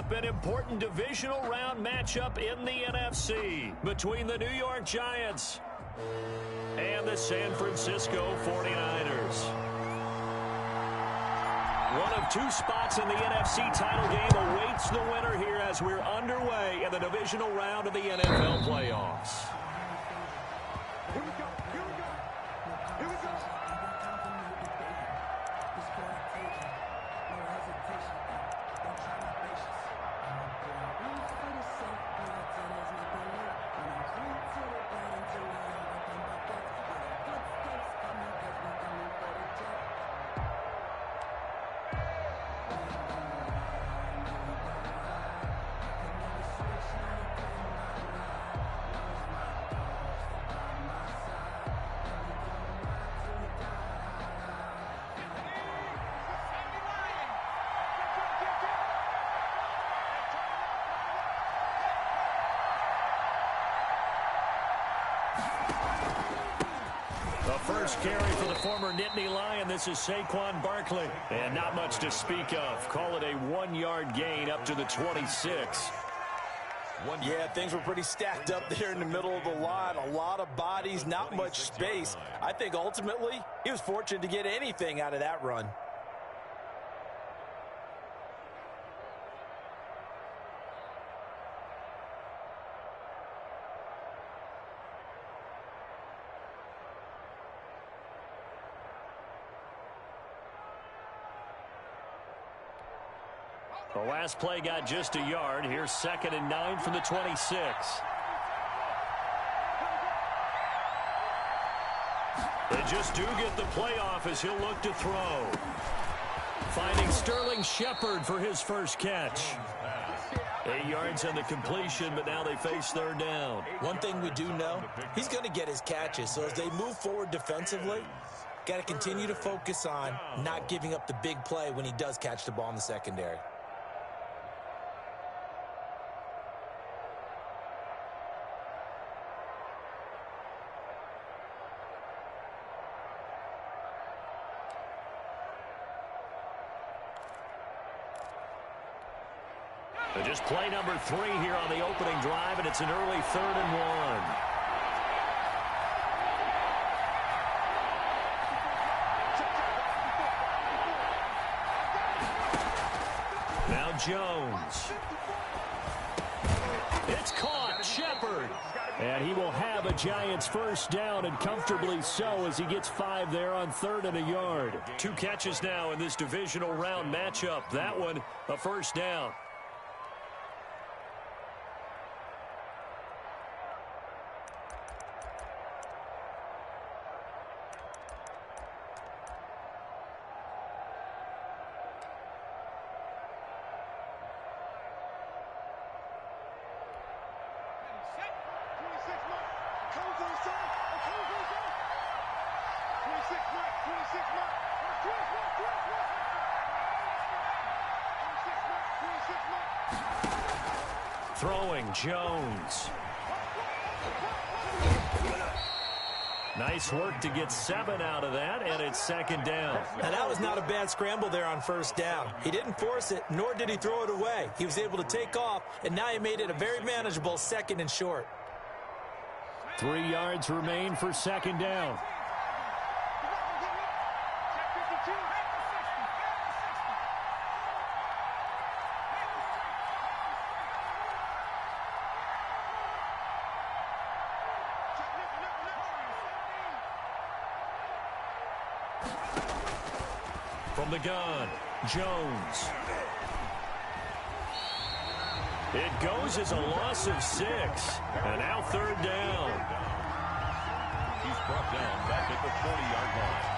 up, an important divisional round matchup in the NFC between the New York Giants and the San Francisco 49ers. One of two spots in the NFC title game awaits the winner here as we're underway in the divisional round of the NFL playoffs. First carry for the former Nittany Lion. This is Saquon Barkley. And not much to speak of. Call it a 1-yard gain up to the 26. Yeah, things were pretty stacked up there in the middle of the line. A lot of bodies, not much space. I think ultimately he was fortunate to get anything out of that run. The last play got just a yard. Here's 2nd and 9 from the 26. They just do get the playoff as he'll look to throw. Finding Sterling Shepard for his first catch. 8 yards on the completion, but now they face 3rd down. One thing we do know, he's going to get his catches. So as they move forward defensively, got to continue to focus on not giving up the big play when he does catch the ball in the secondary. Just play number 3 here on the opening drive, and it's an early 3rd and 1. Now Jones. It's caught. Shepard. And he will have a Giants first down, and comfortably so, as he gets 5 there on 3rd and a yard. 2 catches now in this divisional round matchup. That one, a first down. Throwing Jones. Nice work to get 7 out of that, and it's 2nd down. Now that was not a bad scramble there on 1st down. He didn't force it, nor did he throw it away. He was able to take off, and now he made it a very manageable 2nd and short. 3 yards remain for 2nd down. From the gun, Jones. It goes as a loss of 6. And now 3rd down. He's brought down back at the 40-yard line.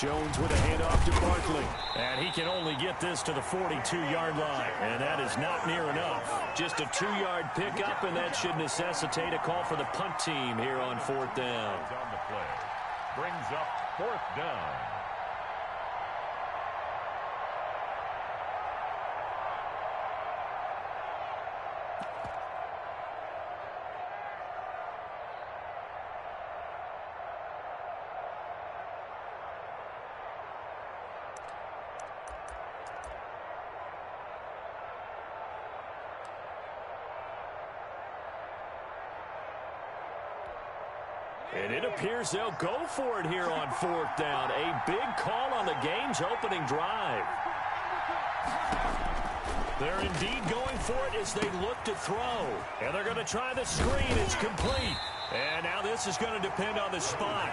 Jones with a handoff to Barkley. And he can only get this to the 42-yard line. And that is not near enough. Just a 2-yard pickup, and that should necessitate a call for the punt team here on 4th down. On the play. Brings up 4th down. And it appears they'll go for it here on 4th down. A big call on the game's opening drive. They're indeed going for it as they look to throw. And they're going to try the screen. It's complete. And now this is going to depend on the spot.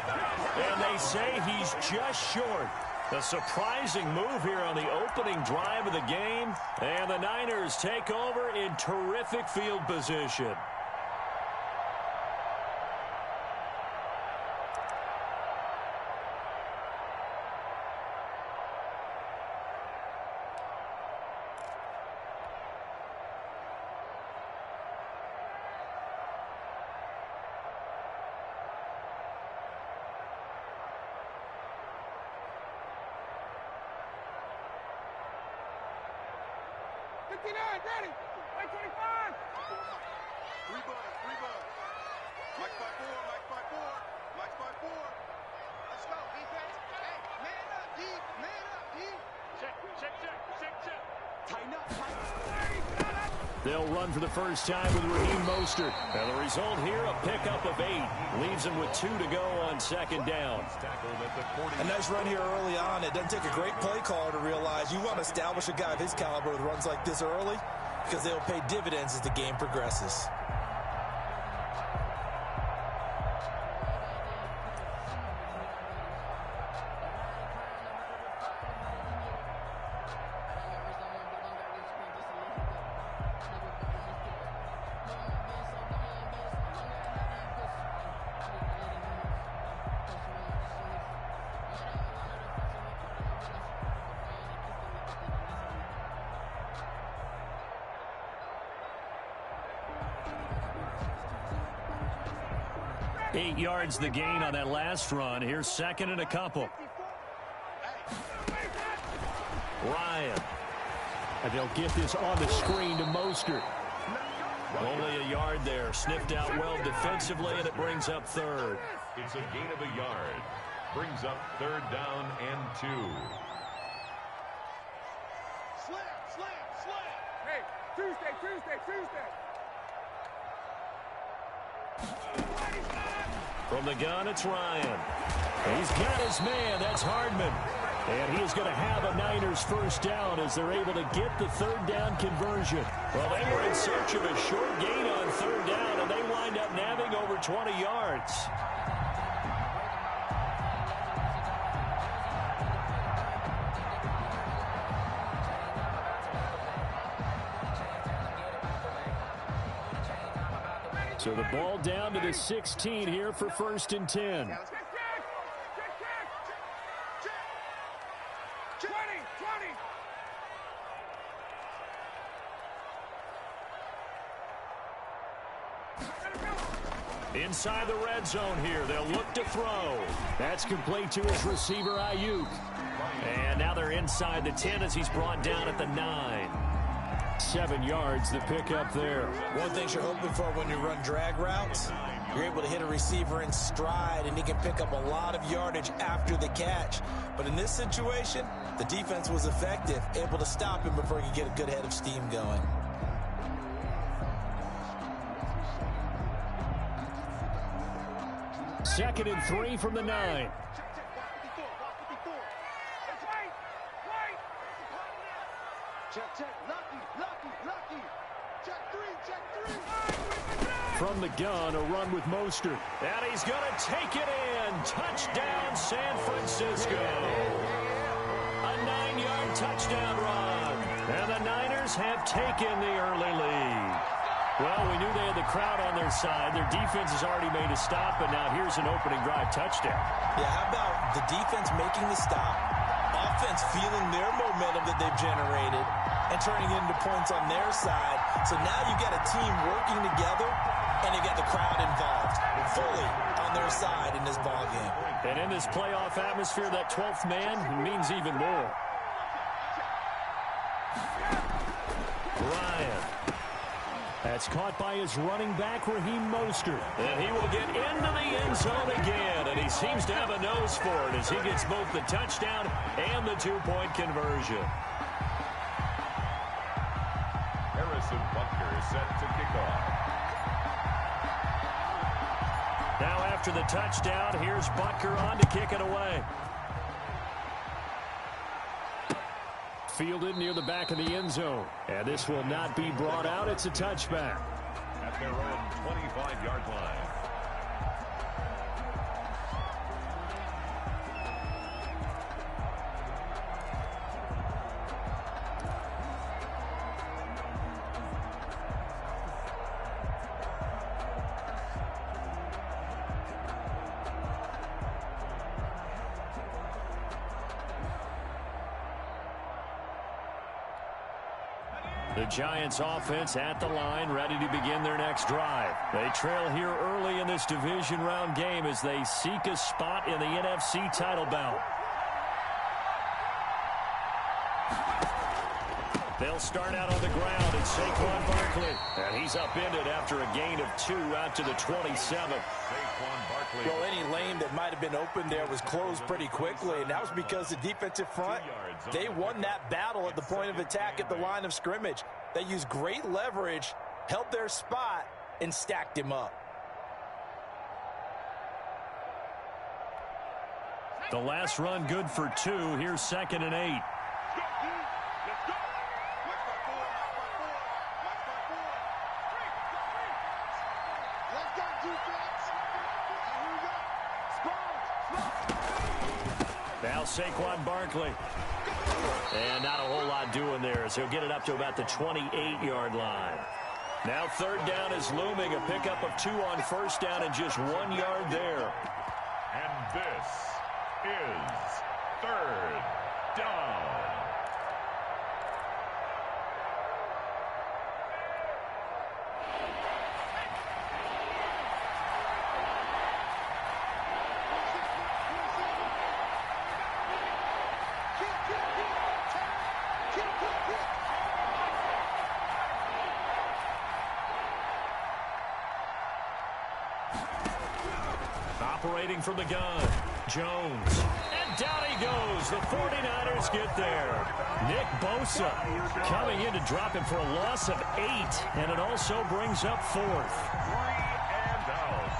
And they say he's just short. A surprising move here on the opening drive of the game. And the Niners take over in terrific field position. Ready. 25. 3 balls. Mike by 4. Mike by 4. Let's go, defense. Hey, man up, D. Man up, D. Check. Tighten up. They'll run for the first time with Raheem Mostert. And the result here, a pickup of 8. Leaves them with 2 to go on 2nd down. A nice run here early on. It doesn't take a great play caller to realize you want to establish a guy of his caliber with runs like this early because they'll pay dividends as the game progresses. Eight yards the gain on that last run. Here's 2nd and a couple. Ryan. And they'll get this on the screen to Mostert. Only a yard there. Sniffed out well defensively, and it brings up 3rd. It's a gain of a yard. Brings up 3rd down and 2. Slam. Hey, Tuesday. From the gun, it's Ryan. He's got his man. That's Hardman. And he is going to have a Niners first down as they're able to get the 3rd down conversion. Well, they were in search of a short gain on 3rd down, and they wind up nabbing over 20 yards. So the ball down to the 16 here for 1st and 10. Check. 20. Inside the red zone here, they'll look to throw. That's complete to his receiver, Ayuk. And now they're inside the 10 as he's brought down at the 9. 7 yards, the pickup there. One thing you're hoping for when you run drag routes, you're able to hit a receiver in stride, and he can pick up a lot of yardage after the catch. But in this situation, the defense was effective, able to stop him before he could get a good head of steam going. Second and 3 from the 9. Check. Lucky. Check 3. From the gun, a run with Mostert. And he's going to take it in. Touchdown, San Francisco. A 9-yard touchdown run. And the Niners have taken the early lead. Well, we knew they had the crowd on their side. Their defense has already made a stop, but now here's an opening drive touchdown. Yeah, how about the defense making the stop, offense feeling their momentum that they've generated, and turning it into points on their side. So now you've got a team working together, and you've got the crowd involved, fully on their side in this ballgame. And in this playoff atmosphere, that 12th man means even more. Ryan. That's caught by his running back, Raheem Mostert. And he will get into the end zone again, and he seems to have a nose for it as he gets both the touchdown and the two-point conversion. Harrison Butker is set to kick off. Now after the touchdown, here's Butker on to kick it away. Fielded near the back of the end zone. And this will not be brought out. It's a touchback. At their own 25-yard line. The Giants offense at the line, ready to begin their next drive. They trail here early in this division round game as they seek a spot in the NFC title bout. They'll start out on the ground, and Saquon Barkley. And he's upended after a gain of 2 out to the 27. Well, any lane that might have been open there was closed pretty quickly, and that was because the defensive front, they won that battle at the point of attack at the line of scrimmage. They used great leverage, held their spot, and stacked him up. The last run good for 2. Here's 2nd and 8. Now Saquon Barkley. And not a whole lot doing there as he'll get it up to about the 28-yard line. Now 3rd down is looming. A pickup of 2 on 1st down and just 1 yard there. And this is 3rd down. Operating from the gun, Jones. And down he goes. The 49ers get there. Nick Bosa coming in to drop him for a loss of 8. And it also brings up 4th. 3 and out.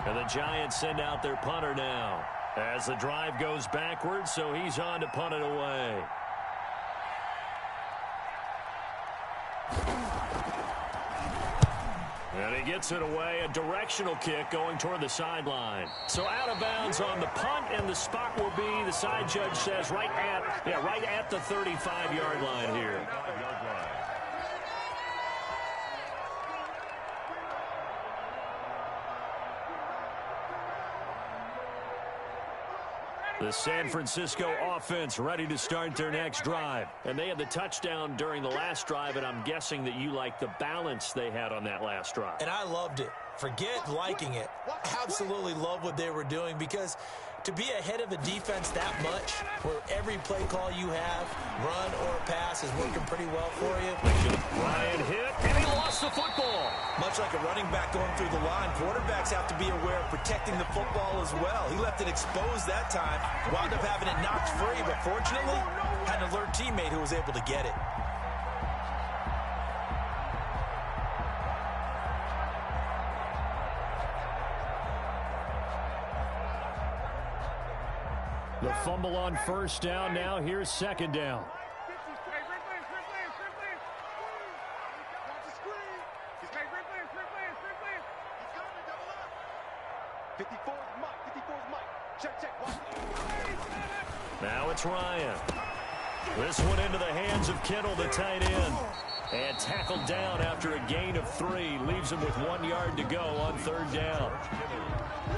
And the Giants send out their punter now as the drive goes backwards, so he's on to punt it away. And he gets it away, a directional kick going toward the sideline. So out of bounds on the punt, and the spot will be, the side judge says, right at the 35-yard line here. The San Francisco offense ready to start their next drive. And they had the touchdown during the last drive, and I'm guessing that you like the balance they had on that last drive. And I loved it. Forget liking it. Absolutely love what they were doing, because to be ahead of a defense that much, where every play call you have, run or pass, is working pretty well for you. Ryan hit, and he lost the football. Much like a running back going through the line, quarterbacks have to be aware of protecting the football as well. He left it exposed that time, wound up having it knocked free, but fortunately, had an alert teammate who was able to get it. The fumble on 1st down. Now here's 2nd down. Now it's Ryan. This one into the hands of Kittle, the tight end. And tackled down after a gain of 3. Leaves him with 1 yard to go on 3rd down.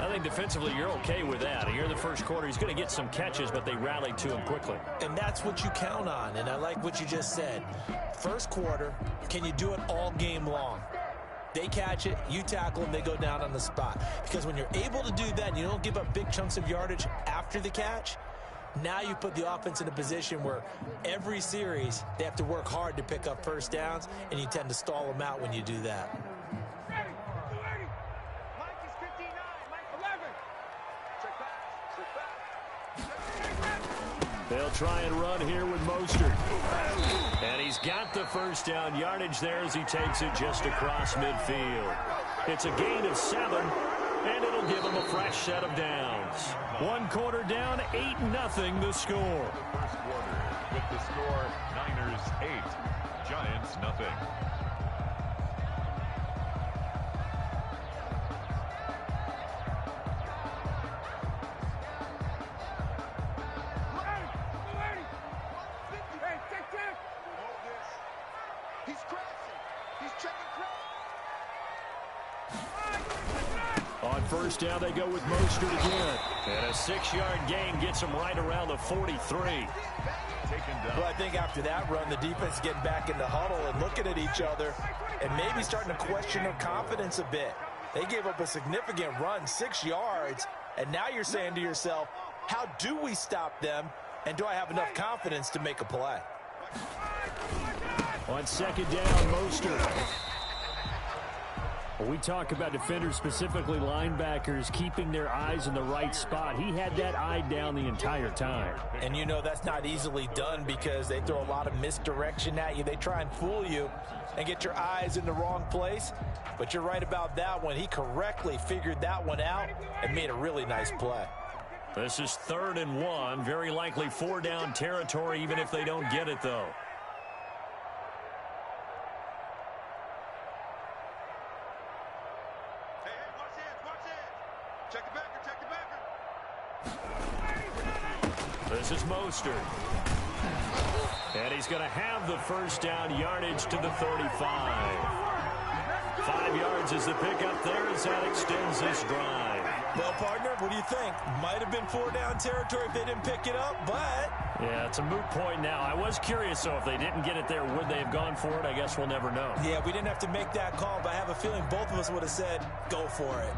I think defensively you're okay with that. Here in the first quarter, he's going to get some catches, but they rallied to him quickly. And that's what you count on, and I like what you just said. First quarter, can you do it all game long? They catch it, you tackle them, they go down on the spot. Because when you're able to do that and you don't give up big chunks of yardage after the catch, now you put the offense in a position where every series they have to work hard to pick up first downs, and you tend to stall them out when you do that. They'll try and run here with Mostert. And he's got the first down yardage there as he takes it just across midfield. It's a gain of 7, and it'll give him a fresh set of downs. 1 quarter down, 8-0 the score. First quarter with the score Niners 8, Giants nothing. On first down, they go with Mostert again. And a 6-yard gain gets him right around the 43. Well, I think after that run, the defense getting back in the huddle and looking at each other and maybe starting to question their confidence a bit. They gave up a significant run, 6 yards, and now you're saying to yourself, how do we stop them, and do I have enough confidence to make a play? On 2nd down, Mostert. When we talk about defenders, specifically linebackers, keeping their eyes in the right spot, he had that eye down the entire time. And you know that's not easily done because they throw a lot of misdirection at you. They try and fool you and get your eyes in the wrong place. But you're right about that one. He correctly figured that one out and made a really nice play. This is 3rd and 1. Very likely 4-down territory, even if they don't get it, though. This is Mostert. And he's going to have the first down yardage to the 35. 5 yards is the pickup there as that extends this drive. Well, partner, what do you think? Might have been 4-down territory if they didn't pick it up, but... Yeah, it's a moot point now. I was curious, though, if they didn't get it there, would they have gone for it? I guess we'll never know. Yeah, we didn't have to make that call, but I have a feeling both of us would have said, go for it.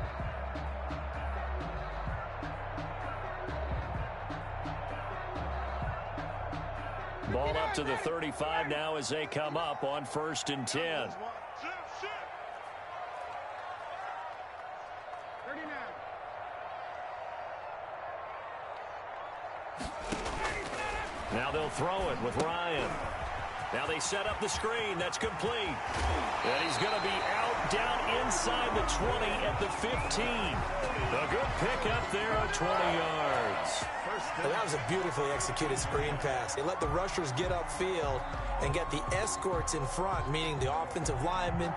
Ball up to the 35 now as they come up on 1st and 10. 39. Now they'll throw it with Ryan. Now they set up the screen. That's complete. And he's going to be out down inside the 20 at the 15. A good pickup there at 20 yards. Well, that was a beautifully executed screen pass. They let the rushers get upfield and get the escorts in front, meaning the offensive linemen,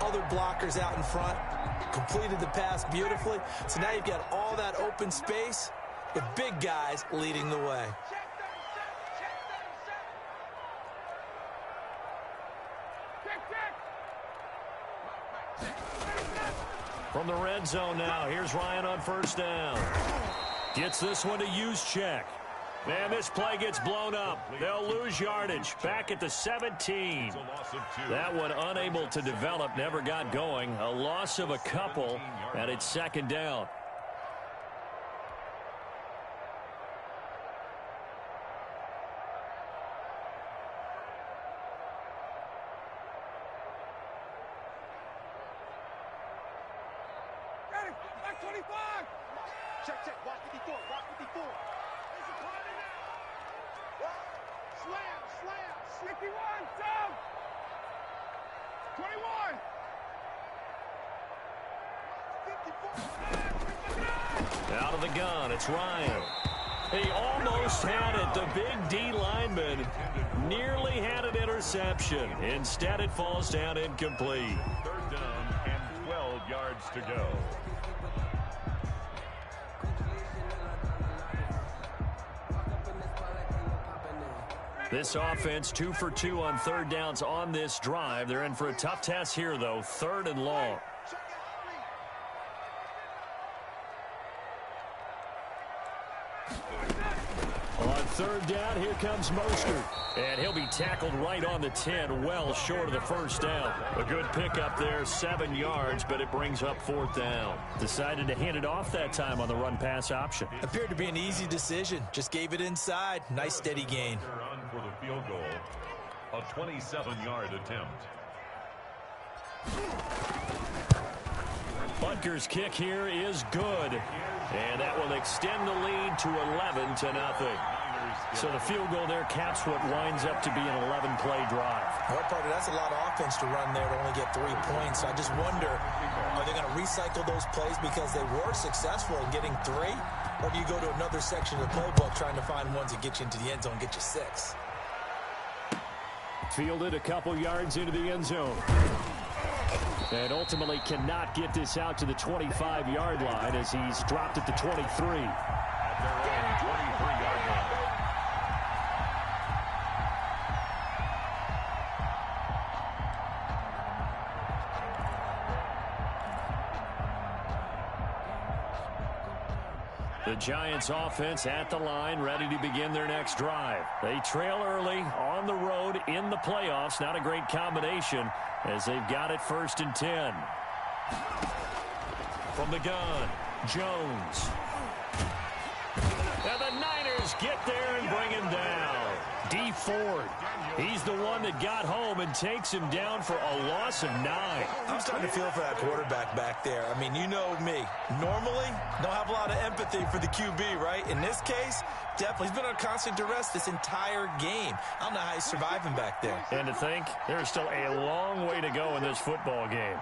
other blockers out in front, completed the pass beautifully. So now you've got all that open space with big guys leading the way. From the red zone now, here's Ryan on 1st down. Gets this one to Juszczyk. And this play gets blown up. They'll lose yardage. Back at the 17. That one unable to develop, never got going. A loss of a couple, and it's 2nd down. Back 25. Check. Walk 54. Walk 54. There's a corner now. Slam. 51. Down. 21. Out of the gun, it's Ryan. He almost had it. The big D lineman nearly had an interception. Instead, it falls down incomplete. 3rd down and 12 yards to go. This offense 2 for 2 on third downs on this drive. They're in for a tough test here, though. 3rd and long. On 3rd down, here comes Mostert. And he'll be tackled right on the 10, well short of the 1st down. A good pickup there, 7 yards, but it brings up 4th down. Decided to hand it off that time on the run-pass option. Appeared to be an easy decision. Just gave it inside. Nice steady gain. Run for the field goal. A 27-yard attempt. Butker's kick here is good. And that will extend the lead to 11-0. So the field goal there caps what winds up to be an 11-play drive. Well, Parker, that's a lot of offense to run there to only get 3 points. So I just wonder, are they going to recycle those plays because they were successful in getting 3? Or do you go to another section of the playbook trying to find ones that get you into the end zone and get you 6? Fielded a couple yards into the end zone. And ultimately cannot get this out to the 25-yard line as he's dropped at the 23. At their own 23-yard line. The Giants offense at the line, ready to begin their next drive. They trail early on the road in the playoffs. Not a great combination as they've got it 1st and 10. From the gun, Jones. And the Niners get there and bring him down. D. Ford. He's the one that got home and takes him down for a loss of 9. I'm starting to feel for that quarterback back there. I mean, you know me. Normally, don't have a lot of empathy for the QB, right? In this case, definitely. He's been on constant duress this entire game. I don't know how he's surviving back there. And to think, there's still a long way to go in this football game.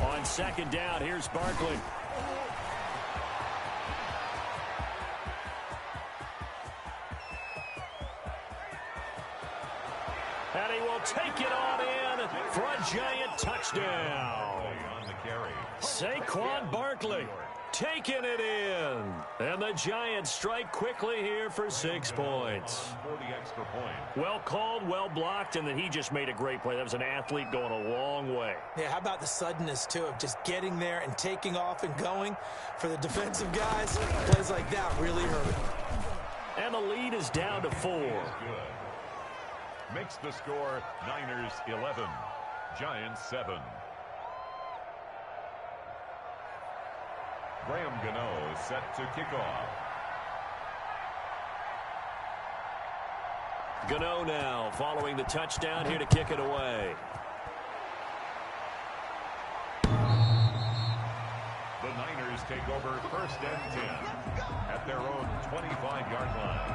On 2nd down, here's Barkley. And he will take it on in for a Giant touchdown. On the carry. Saquon Barkley taking it in. And the Giants strike quickly here for 6 points. 40 extra points. Well called, well blocked, and then he just made a great play. That was an athlete going a long way. Yeah, how about the suddenness, too, of just getting there and taking off and going? For the defensive guys, plays like that really hurt. And the lead is down to 4. Good. Makes the score Niners 11, Giants 7. Graham Gano is set to kick off. Gano now following the touchdown here to kick it away. The Niners take over 1st and 10 at their own 25-yard line.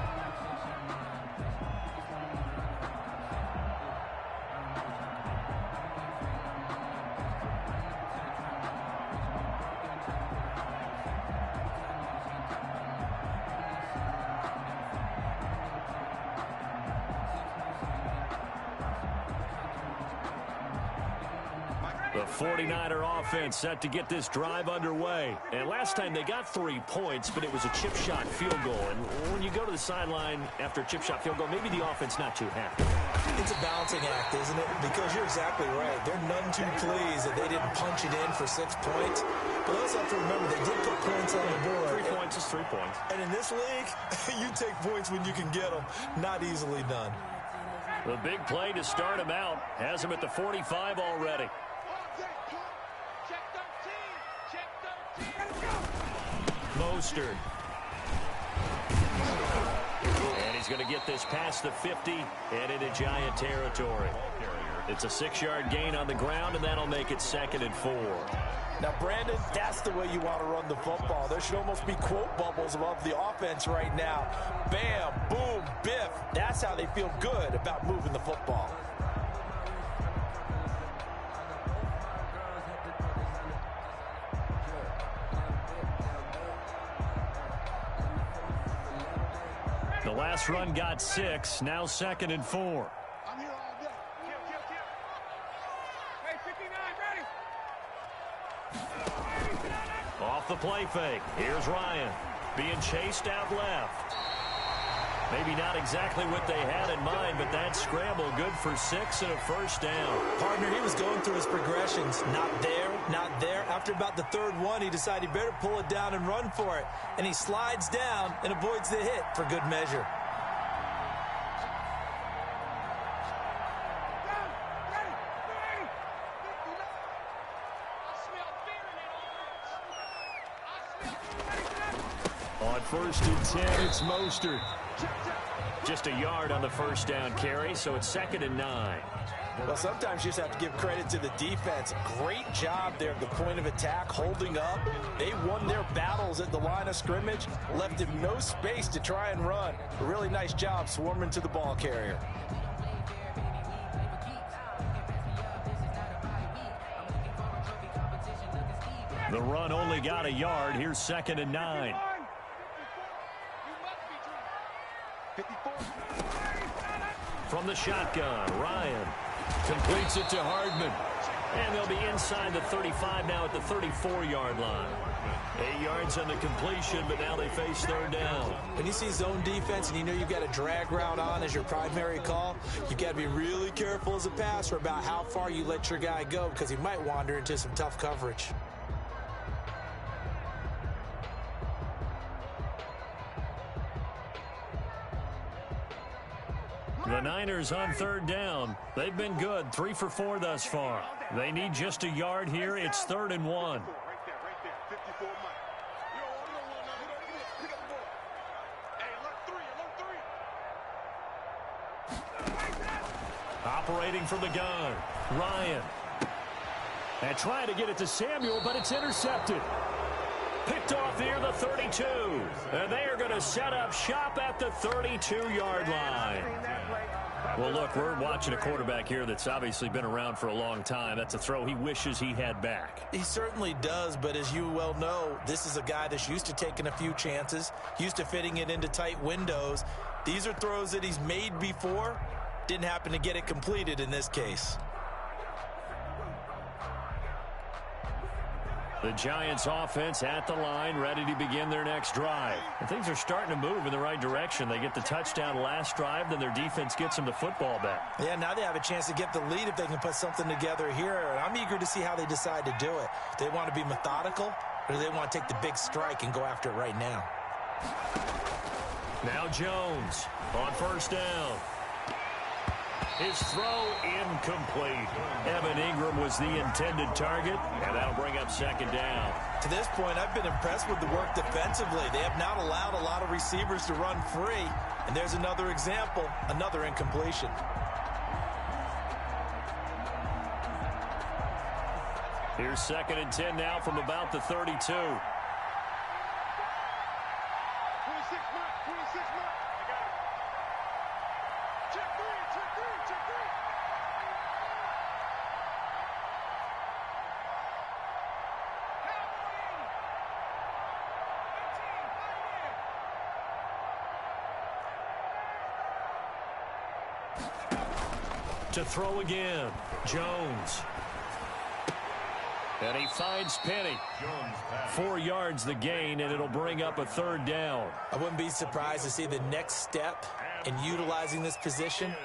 The 49er offense set to get this drive underway. And last time they got 3 points, but it was a chip shot field goal. And when you go to the sideline after a chip shot field goal, maybe the offense not too happy. It's a balancing act, isn't it? Because you're exactly right. They're none too pleased that they didn't punch it in for 6 points. But also have to remember, they did put points on the board. 3 points is 3 points. And in this league, you take points when you can get them. Not easily done. The big play to start him out has him at the 45 already. Mostert. And he's going to get this past the 50 and into Giant territory. It's a 6-yard gain on the ground, and that'll make it 2nd and 4. Now, Brandon, that's the way you want to run the football. There should almost be quote bubbles above the offense right now. Bam, boom, biff. That's how they feel good about moving the football. The last run got 6, now 2nd and 4. I'm here all day. Kill. Hey, 59, ready? Off the play fake. Here's Ryan being chased out left. Maybe not exactly what they had in mind, but that scramble good for 6 and a first down. Partner, he was going through his progressions. Not there, not there. After about the third one, he decided he better pull it down and run for it. And he slides down and avoids the hit for good measure. On 1st and 10, it's Mostert. Just a yard on the first down carry, so it's 2nd and 9. Well, sometimes you just have to give credit to the defense. Great job there at the point of attack, holding up. They won their battles at the line of scrimmage, left him no space to try and run. A really nice job swarming to the ball carrier. The run only got a yard. Here's 2nd and 9. From the shotgun, Ryan completes it to Hardman. And they'll be inside the 35 now at the 34-yard line. 8 yards on the completion, but now they face 3rd down. When you see zone defense and you know you've got a drag route on as your primary call, you've got to be really careful as a passer about how far you let your guy go because he might wander into some tough coverage. The Niners on 3rd down. They've been good, 3 for 4 thus far. They need just a yard here. It's 3rd and 1. Operating from the gun, Ryan. And trying to get it to Samuel, but it's intercepted. Picked off near the 32. And they are going to set up shop at the 32-yard line. Well, look, we're watching a quarterback here that's obviously been around for a long time. That's a throw he wishes he had back. He certainly does, but as you well know, this is a guy that's used to taking a few chances, used to fitting it into tight windows. These are throws that he's made before. Didn't happen to get it completed in this case. The Giants offense at the line, ready to begin their next drive. And things are starting to move in the right direction. They get the touchdown last drive, then their defense gets them the football back. Yeah, now they have a chance to get the lead if they can put something together here. And I'm eager to see how they decide to do it. Do they want to be methodical, or do they want to take the big strike and go after it right now? Now Jones on 1st down. His throw incomplete. Evan Ingram was the intended target, and that'll bring up 2nd down. To this point, I've been impressed with the work defensively. They have not allowed a lot of receivers to run free. And there's another example, another incompletion. Here's 2nd and 10 now from about the 32. 26 mark, 26 mark. I got it. Check 3, check 3, check 3. To throw again, Jones. And he finds Penny. 4 yards the gain, and it'll bring up a 3rd down. I wouldn't be surprised to see the next step in utilizing this position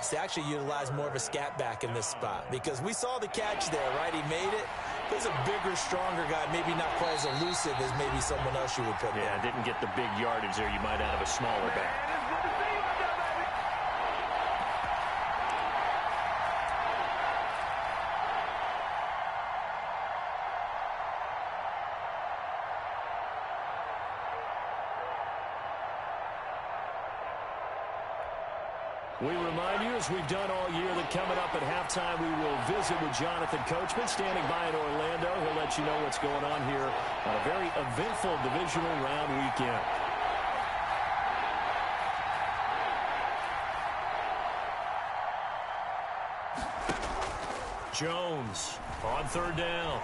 is to actually utilize more of a scat back in this spot, because we saw the catch there, right? He made it. There's a bigger, stronger guy, maybe not quite as elusive as maybe someone else you would put there. Yeah, didn't get the big yardage there you might out of a smaller back. We remind you, as we've done all year, that coming up at halftime, we will visit with Jonathan Coachman, standing by in Orlando. He'll let you know what's going on here on a very eventful divisional round weekend. Jones on 3rd down.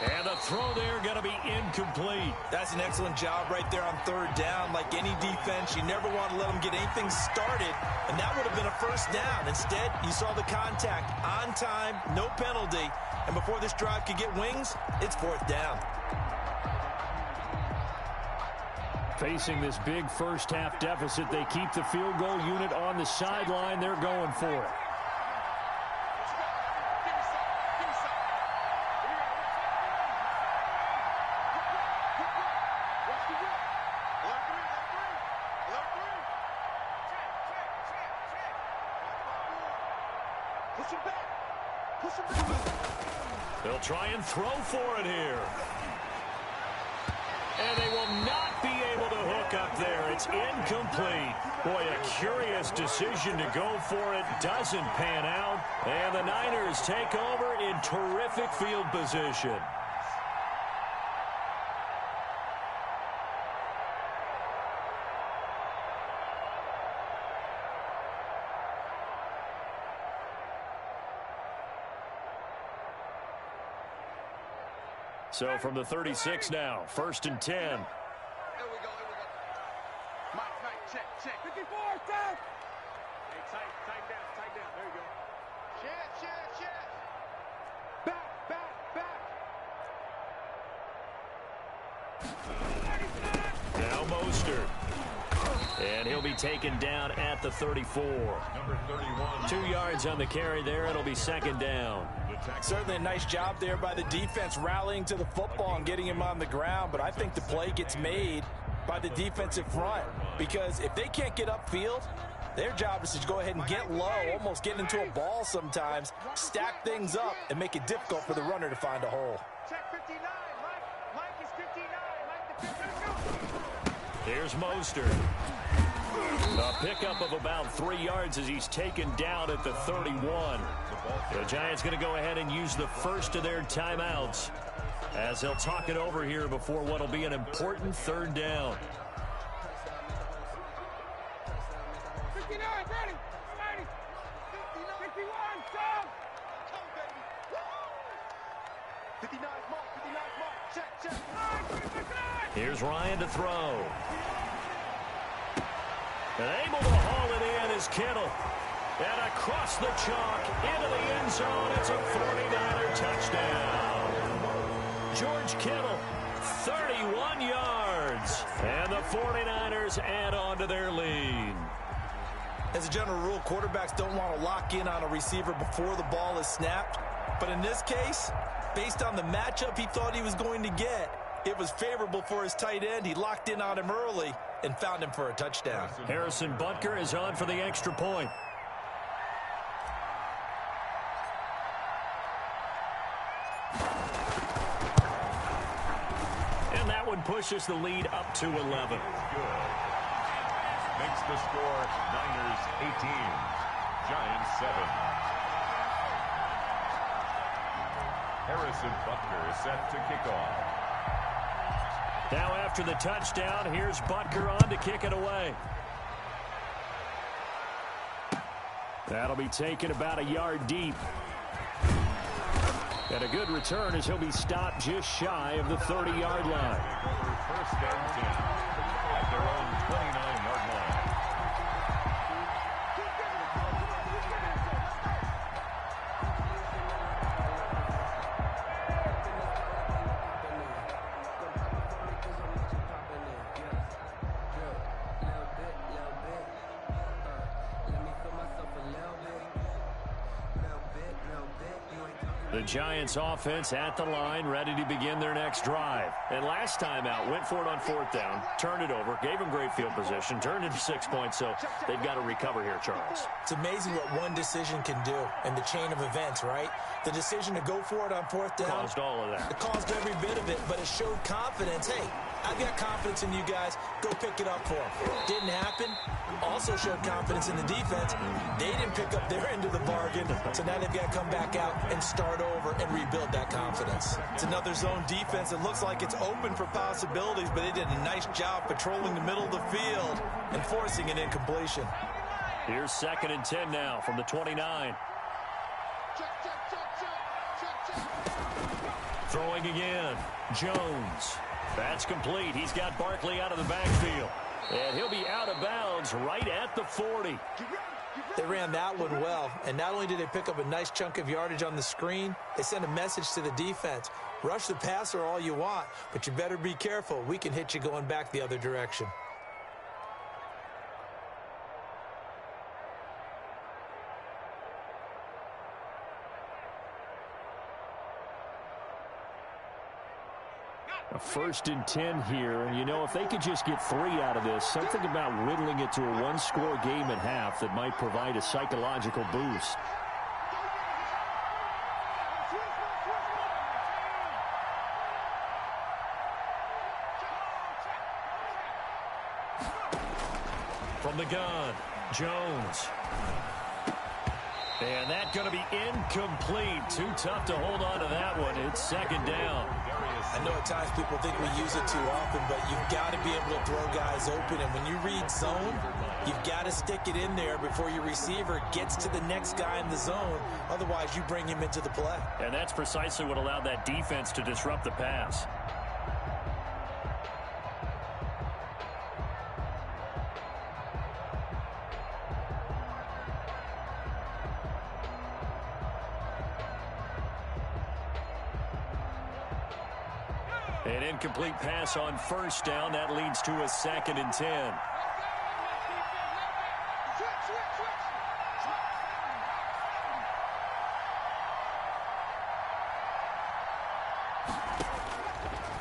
And the throw there going to be incomplete. That's an excellent job right there on third down. Like any defense, you never want to let them get anything started, and that would have been a first down. Instead, you saw the contact on time, no penalty, and before this drive could get wings, it's fourth down. Facing this big first-half deficit, they keep the field goal unit on the sideline. They're going for it. They'll try and throw for it here. And they will not be able to hook up there. It's incomplete. Boy, a curious decision to go for it. Doesn't pan out. And the Niners take over in terrific field position. So from the 36 now, 1st and 10. Here we go. Mike, check. 54, down. Hey, tight down. There you go. Check. Back. Now Mostert. And he'll be taken down at the 34. Number 31. 2 yards on the carry there. It'll be second down. Certainly a nice job there by the defense rallying to the football and getting him on the ground, but I think the play gets made by the defensive front because if they can't get upfield, their job is to go ahead and get low, almost get into a ball sometimes, stack things up, and make it difficult for the runner to find a hole. Check 59. Mike is 59. Mike the 59. Here's Mostert. A pickup of about 3 yards as he's taken down at the 31. The Giants going to go ahead and use the first of their timeouts as they'll talk it over here before what will be an important third down. 59, ready. 51, go. Come, baby. 59 mark. Check. Here's Ryan to throw. And able to haul it in is Kittle. And across the chalk into the end zone. It's a 49er touchdown. George Kittle, 31 yards. And the 49ers add on to their lead. As a general rule, quarterbacks don't want to lock in on a receiver before the ball is snapped. But in this case, based on the matchup he thought he was going to get, it was favorable for his tight end. He locked in on him early and found him for a touchdown. Harrison Butker is on for the extra point. And that one pushes the lead up to 11. Good. Makes the score Niners 18, Giants 7. Harrison Butker is set to kick off. Now after the touchdown, here's Butker on to kick it away. That'll be taken about a yard deep. And a good return as he'll be stopped just shy of the 30-yard line. First and 10 at their own 29-yard line. The Giants offense at the line, ready to begin their next drive. And last time out, went for it on fourth down, turned it over, gave them great field position, turned it to 6 points, so they've got to recover here, Charles. It's amazing what one decision can do in the chain of events, right? The decision to go for it on fourth down. Caused all of that. It caused every bit of it, but it showed confidence. Hey, I've got confidence in you guys. Go pick it up for them. Didn't happen. Also showed confidence in the defense. They didn't pick up their end of the bargain, so now they've got to come back out and start over and rebuild that confidence. It's another zone defense. It looks like it's open for possibilities, but they did a nice job patrolling the middle of the field and forcing an incompletion. Here's 2nd and 10 now from the 29. Throwing again. Jones. That's complete. He's got Barkley out of the backfield. And he'll be out of bounds right at the 40. They ran that one well, and not only did they pick up a nice chunk of yardage on the screen, they sent a message to the defense. Rush the passer all you want, but you better be careful. We can hit you going back the other direction. A 1st and 10 here, and you know, if they could just get 3 out of this, something about whittling it to a one-score game at half that might provide a psychological boost. From the gun, Jones. And that's going to be incomplete. Too tough to hold on to that one. It's 2nd down. I know at times people think we use it too often, but you've got to be able to throw guys open. And when you read zone, you've got to stick it in there before your receiver gets to the next guy in the zone. Otherwise, you bring him into the play. And that's precisely what allowed that defense to disrupt the pass. An incomplete pass on 1st down. That leads to a 2nd and 10.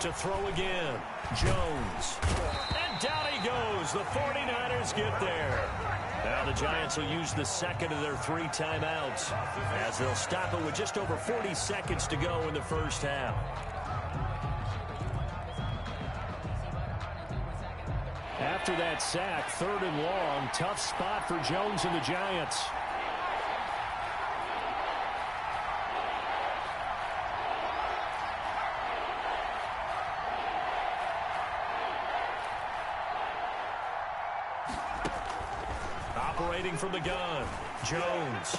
To throw again. Jones. And down he goes. The 49ers get there. Now the Giants will use the 2nd of their 3 timeouts as they'll stop it with just over 40 seconds to go in the 1st half. After that sack, 3rd and long, tough spot for Jones and the Giants. Operating from the gun, Jones.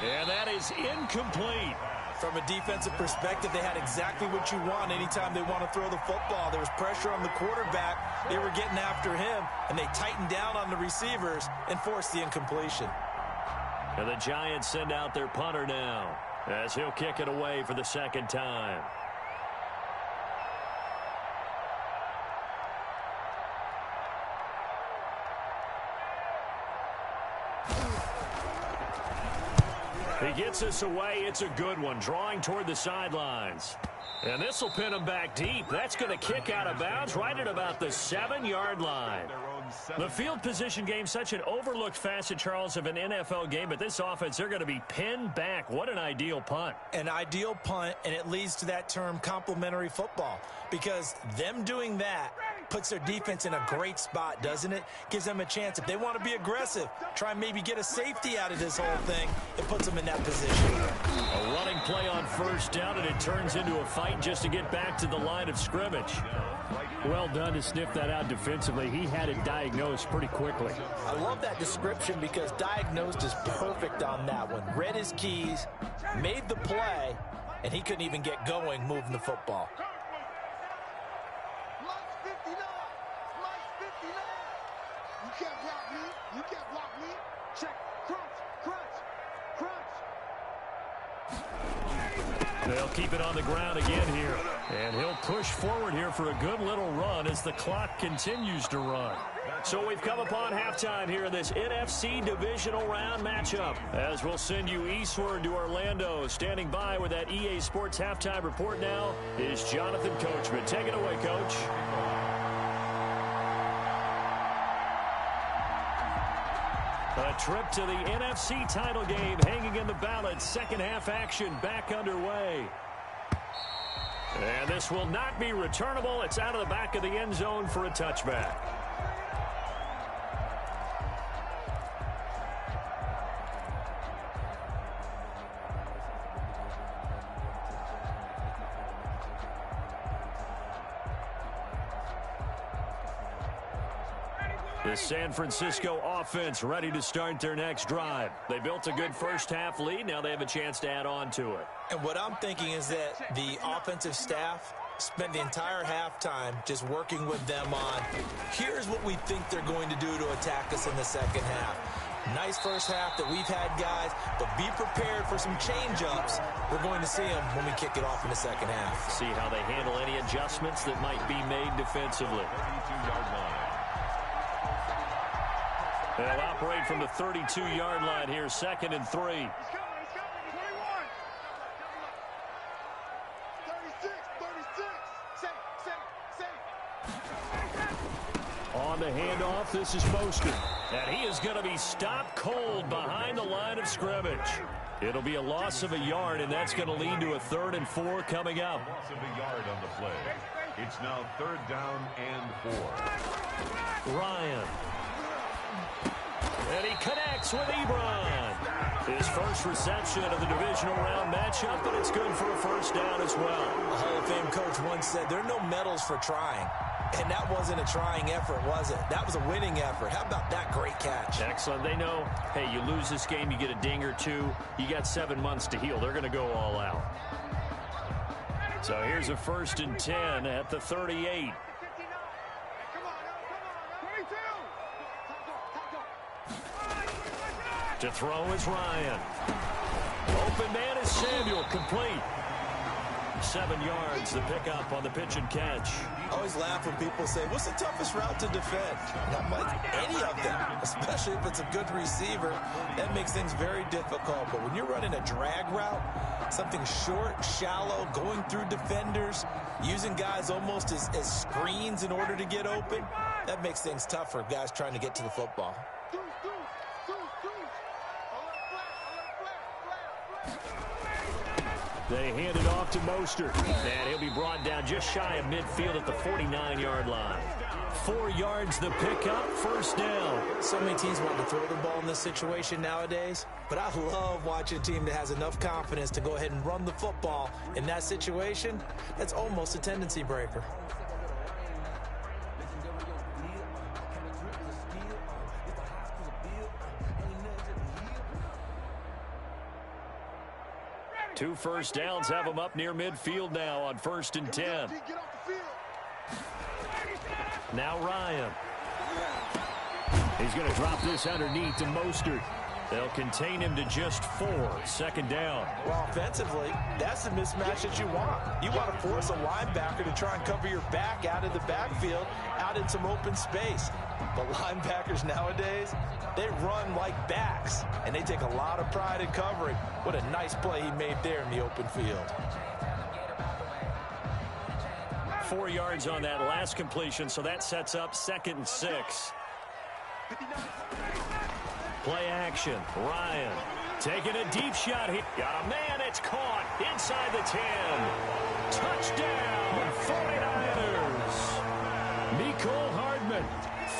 And that is incomplete. From a defensive perspective, they had exactly what you want anytime they want to throw the football. There was pressure on the quarterback. They were getting after him, and they tightened down on the receivers and forced the incompletion. And the Giants send out their punter now as he'll kick it away for the 2nd time. He gets us away. It's a good one, drawing toward the sidelines. And this will pin him back deep. That's going to kick out of bounds right at about the 7-yard line. The field position game, such an overlooked facet, Charles, of an NFL game. But this offense, they're going to be pinned back. What an ideal punt. An ideal punt, and it leads to that term complementary football. Because them doing that puts their defense in a great spot, doesn't it? Gives them a chance. If they want to be aggressive, try and maybe get a safety out of this whole thing, it puts them in that position. A running play on 1st down, and it turns into a fight just to get back to the line of scrimmage. Well done to sniff that out defensively. He had it diagnosed pretty quickly. I love that description because diagnosed is perfect on that one. Read his keys, made the play, and he couldn't even get going moving the football. You can't block me. You can't block me. Check. Crunch. They'll keep it on the ground again here. And he'll push forward here for a good little run as the clock continues to run. So we've come upon halftime here in this NFC divisional round matchup. As we'll send you eastward to Orlando. Standing by with that EA Sports halftime report now is Jonathan Coachman. Take it away, Coach. A trip to the NFC title game hanging in the balance. 2nd half action back underway. And this will not be returnable. It's out of the back of the end zone for a touchback. The San Francisco offense ready to start their next drive. They built a good first-half lead. Now they have a chance to add on to it. And what I'm thinking is that the offensive staff spent the entire halftime just working with them on, here's what we think they're going to do to attack us in the second half. Nice first half that we've had, guys, but be prepared for some change-ups. We're going to see them when we kick it off in the second half. See how they handle any adjustments that might be made defensively. 32-yard line. They'll operate from the 32-yard line here, 2nd and 3. He's coming. 21. 36. Safe. On the handoff, this is Mostert. And he is going to be stopped cold behind the line of scrimmage. It'll be a loss of a yard, and that's going to lead to a 3rd and 4 coming up. Loss of a yard on the play. It's now 3rd down and 4. Ryan. And he connects with Ebron. His first reception of the divisional round matchup, but it's good for a first down as well. A Hall of Fame coach once said, there are no medals for trying. And that wasn't a trying effort, was it? That was a winning effort. How about that great catch? Excellent. They know, hey, you lose this game, you get a ding or two. You got 7 months to heal. They're going to go all out. So here's a 1st and 10 at the 38. To throw is Ryan. Open man is Samuel, complete. 7 yards, the pickup on the pitch and catch. I always laugh when people say, what's the toughest route to defend? And I'm like, any of them, especially if it's a good receiver. That makes things very difficult. But when you're running a drag route, something short, shallow, going through defenders, using guys almost as screens in order to get open, that makes things tough for guys trying to get to the football. They hand it off to Mostert, and he'll be brought down just shy of midfield at the 49-yard line. 4 yards the pickup, 1st down. So many teams want to throw the ball in this situation nowadays, but I love watching a team that has enough confidence to go ahead and run the football in that situation. That's almost a tendency breaker. Two first downs have them up near midfield now on 1st and 10. Now Ryan. He's going to drop this underneath to Mostert. They'll contain him to just 4. 2nd down. Well, offensively, that's the mismatch that you want. You want to force a linebacker to try and cover your back out of the backfield, out in some open space. But linebackers nowadays, they run like backs, and they take a lot of pride in covering. What a nice play he made there in the open field. 4 yards on that last completion, so that sets up 2nd and 6. Play action. Ryan taking a deep shot here. Got a man. It's caught inside the 10. Touchdown, 49ers. Nicole Hardman,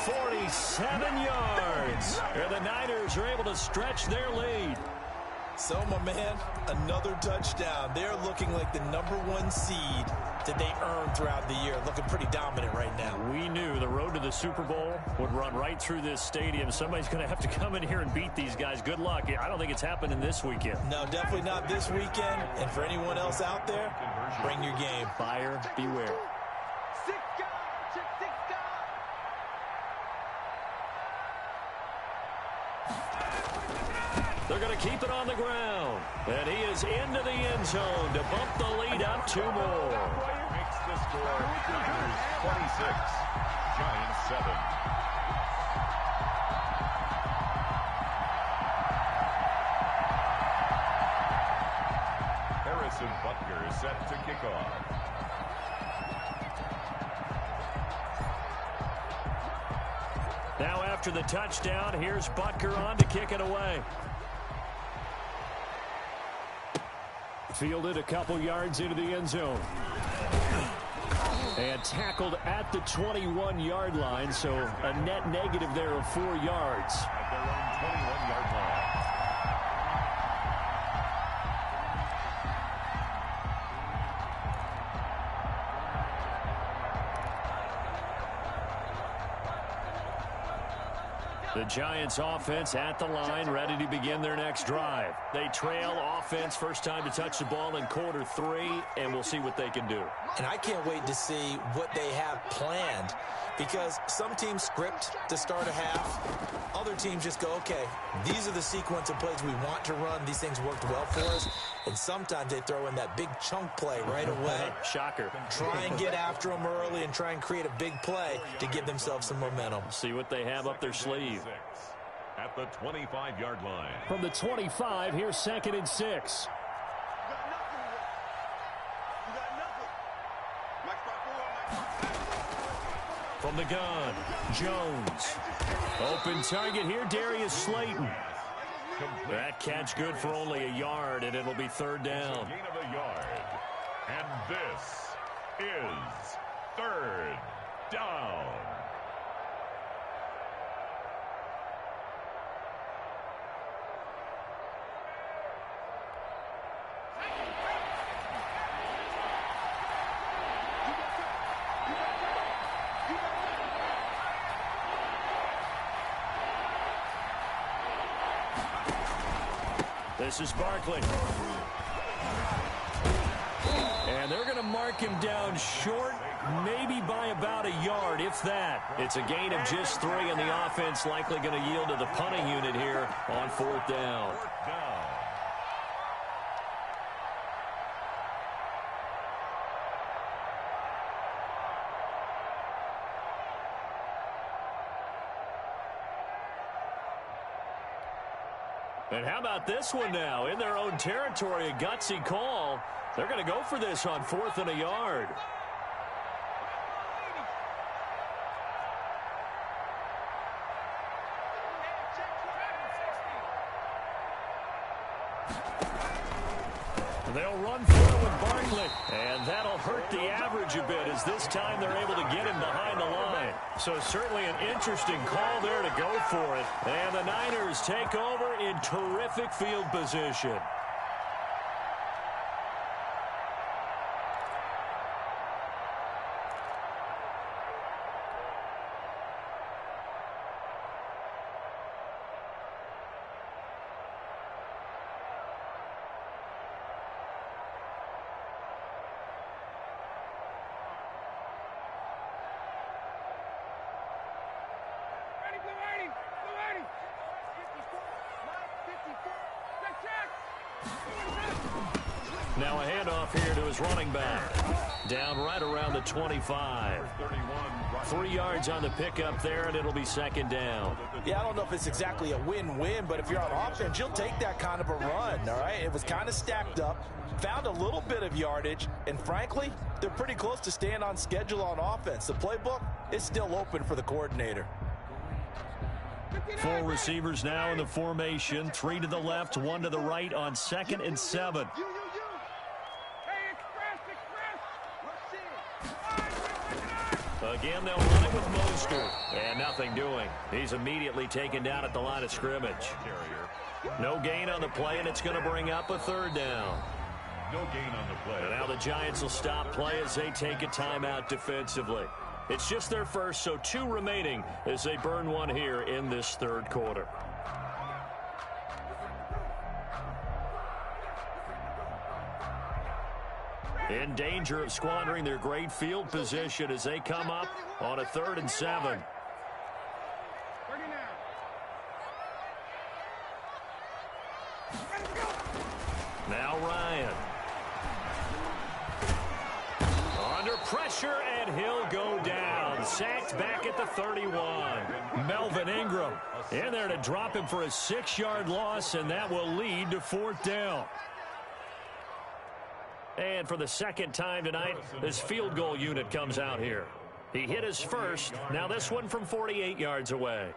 47 yards. And the Niners are able to stretch their lead. So, my man, another touchdown. They're looking like the #1 seed that they earned throughout the year. Looking pretty dominant right now. We knew the road to the Super Bowl would run right through this stadium. Somebody's going to have to come in here and beat these guys. Good luck. I don't think it's happening this weekend. No, definitely not this weekend. And for anyone else out there, bring your game. Buyer beware. They're going to keep it on the ground. And he is into the end zone to bump the lead up 2 more. Makes the score Niners 26, Giants 7. Harrison Butker is set to kick off. Now after the touchdown, here's Butker on to kick it away. Fielded a couple yards into the end zone. And tackled at the 21-yard line, so a net negative there of 4 yards. At their own 21-yard line. The Giants offense at the line, ready to begin their next drive. They trail offense, first time to touch the ball in quarter 3, and we'll see what they can do. And I can't wait to see what they have planned, because some teams script to start a half. Other teams just go, okay, these are the sequence of plays we want to run. These things worked well for us. And sometimes they throw in that big chunk play right away. Shocker. Try and get after them early and try and create a big play to give themselves some momentum. See what they have up their sleeve. At the 25-yard line. From the 25, here's 2nd and 6. From the gun, Jones. Open target here, Darius Slayton. That catch good for only a yard, and it'll be 3rd down. Gain of a yard. And this is 3rd down. This is Barkley. And they're going to mark him down short, maybe by about a yard, if that. It's a gain of just 3, and the offense likely going to yield to the punting unit here on 4th down. And how about this one now? In their own territory, a gutsy call. They're going to go for this on 4th and a yard. They'll run for it with Barkley. And that'll hurt the average a bit, as this time they're able to get him behind the line. So certainly an interesting call there to go for it. And the Niners take over in terrific field position. Now a handoff here to his running back. Down right around the 25. 3 yards on the pickup there, and it'll be 2nd down. Yeah, I don't know if it's exactly a win-win, but if you're on offense, you'll take that kind of a run, all right? It was kind of stacked up, found a little bit of yardage, and frankly, they're pretty close to staying on schedule on offense. The playbook is still open for the coordinator. 4 receivers now in the formation. 3 to the left, 1 to the right on 2nd and 7. Again, they'll run it with Mostert. And nothing doing. He's immediately taken down at the line of scrimmage. No gain on the play, and it's going to bring up a 3rd down. No gain on the play. And now the Giants will stop play as they take a timeout defensively. It's just their first, so 2 remaining as they burn 1 here in this 3rd quarter. In danger of squandering their great field position as they come up on a 3rd and 7. Now Ryan. Under pressure, and he'll go down. Sacked back at the 31. Melvin Ingram in there to drop him for a 6-yard loss, and that will lead to 4th down. And for the 2nd time tonight, this field goal unit comes out here. He hit his first. Now this one from 48 yards away.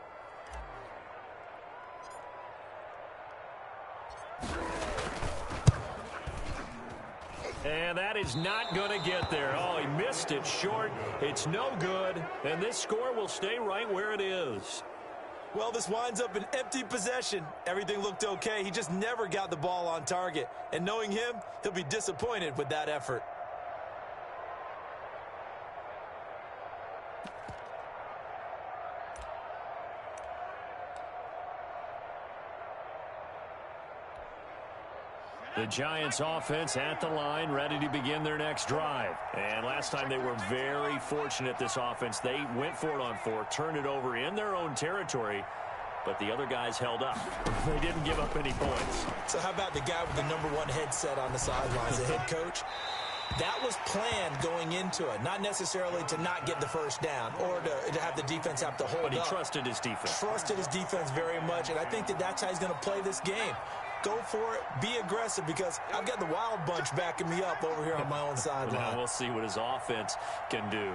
And that is not going to get there. Oh, he missed it short. It's no good. And this score will stay right where it is. Well, this winds up an empty possession. Everything looked okay. He just never got the ball on target. And knowing him, he'll be disappointed with that effort. The Giants offense at the line, ready to begin their next drive. And last time they were very fortunate, this offense. They went for it on 4, turned it over in their own territory, but the other guys held up. They didn't give up any points. So how about the guy with the #1 headset on the sidelines, the head coach? That was planned going into it, not necessarily to not get the first down or to have the defense have to hold up. But he trusted his defense. Trusted his defense very much, and I think that's how he's going to play this game. Go for it. Be aggressive, because I've got the wild bunch backing me up over here on my own sideline. Now we'll see what his offense can do.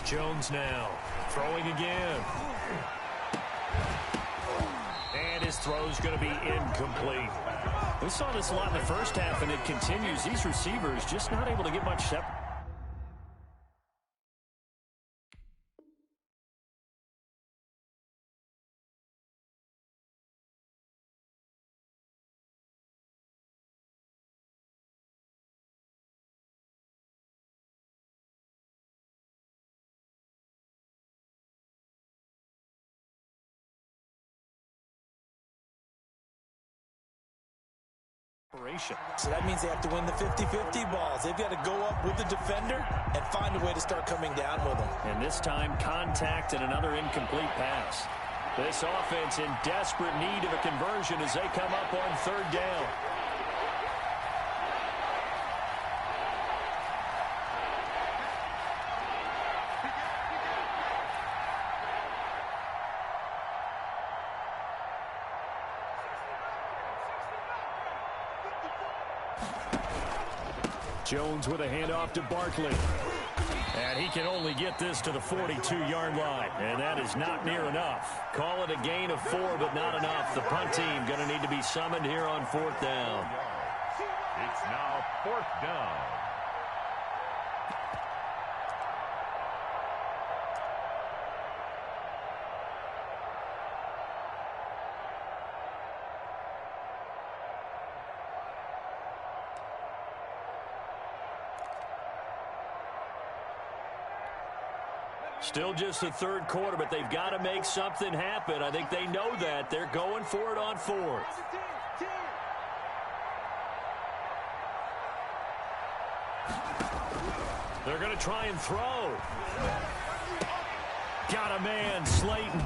Jones now throwing again. And his throw's going to be incomplete. We saw this a lot in the first half, and it continues. These receivers just not able to get much separate. So that means they have to win the 50-50 balls. They've got to go up with the defender and find a way to start coming down with them. And this time, contact and another incomplete pass. This offense in desperate need of a conversion as they come up on 3rd down. Jones with a handoff to Barkley. And he can only get this to the 42-yard line. And that is not near enough. Call it a gain of 4, but not enough. The punt team going to need to be summoned here on 4th down. It's now 4th down. Still just the 3rd quarter, but they've got to make something happen. I think they know that. They're going for it on 4th. They're going to try and throw. Got a man, Slayton.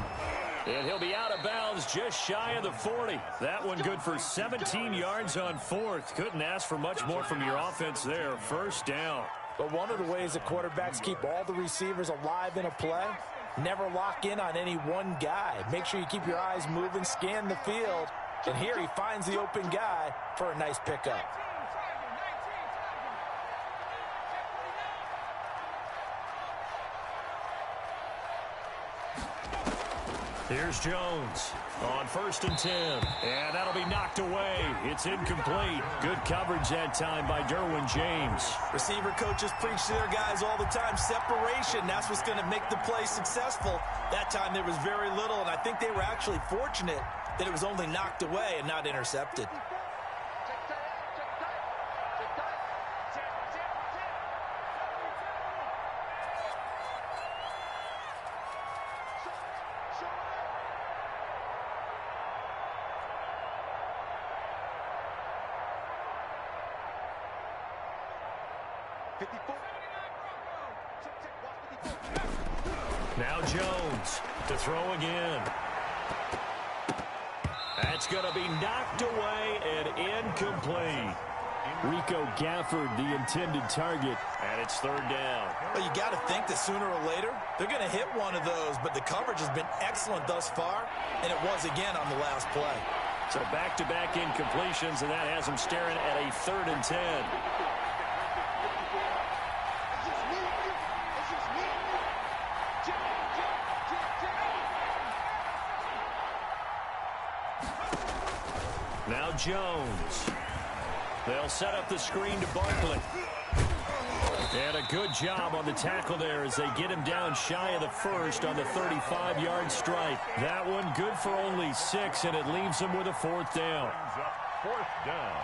And he'll be out of bounds just shy of the 40. That one good for 17 yards on 4th. Couldn't ask for much more from your offense there. 1st down. But one of the ways that quarterbacks keep all the receivers alive in a play, never lock in on any one guy. Make sure you keep your eyes moving, scan the field. And here he finds the open guy for a nice pickup. Here's Jones on 1st and 10. And that'll be knocked away. It's incomplete. Good coverage that time by Derwin James. Receiver coaches preach to their guys all the time. Separation, that's what's going to make the play successful. That time there was very little, and I think they were actually fortunate that it was only knocked away and not intercepted. Now Jones to throw again. That's going to be knocked away and incomplete. Rico Gafford, the intended target, and it's 3rd down. Well, you got to think that sooner or later they're going to hit one of those, but the coverage has been excellent thus far, and it was again on the last play. So back-to-back incompletions, and that has them staring at a 3rd and 10. Now Jones. They'll set up the screen to Barkley. And a good job on the tackle there as they get him down shy of the first on the 35-yard strike. That one good for only 6, and it leaves him with a 4th down. Fourth down.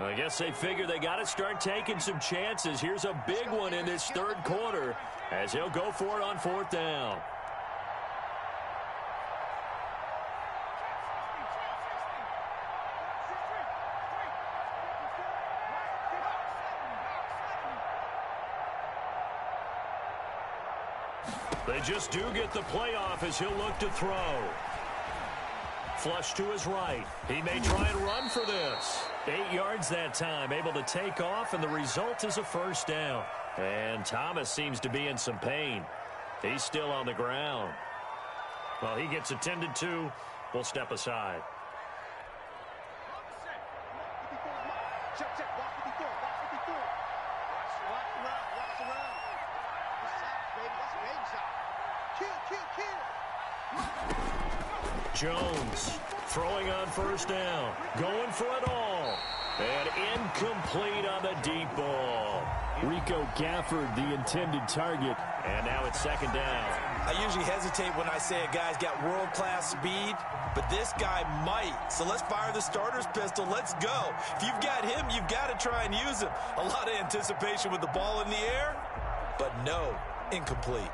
I guess they figure they got to start taking some chances. Here's a big one in this 3rd quarter as he'll go for it on 4th down. They just do get the playoff as he'll look to throw. Flush to his right. He may try and run for this. 8 yards that time, able to take off, and the result is a 1st down. And Thomas seems to be in some pain. He's still on the ground. Well, he gets attended to. We'll step aside. Check, check. Watch 54. Watch 54. Watch around. Watch around. Good sack, baby. That's a big shot. Kill, kill, kill. Jones throwing on 1st down. Going for it all. And incomplete on the deep ball. Rico Gafford, the intended target. And now it's 2nd down. I usually hesitate when I say a guy's got world-class speed, but this guy might. So let's fire the starter's pistol. Let's go. If you've got him, you've got to try and use him. A lot of anticipation with the ball in the air, but no, incomplete.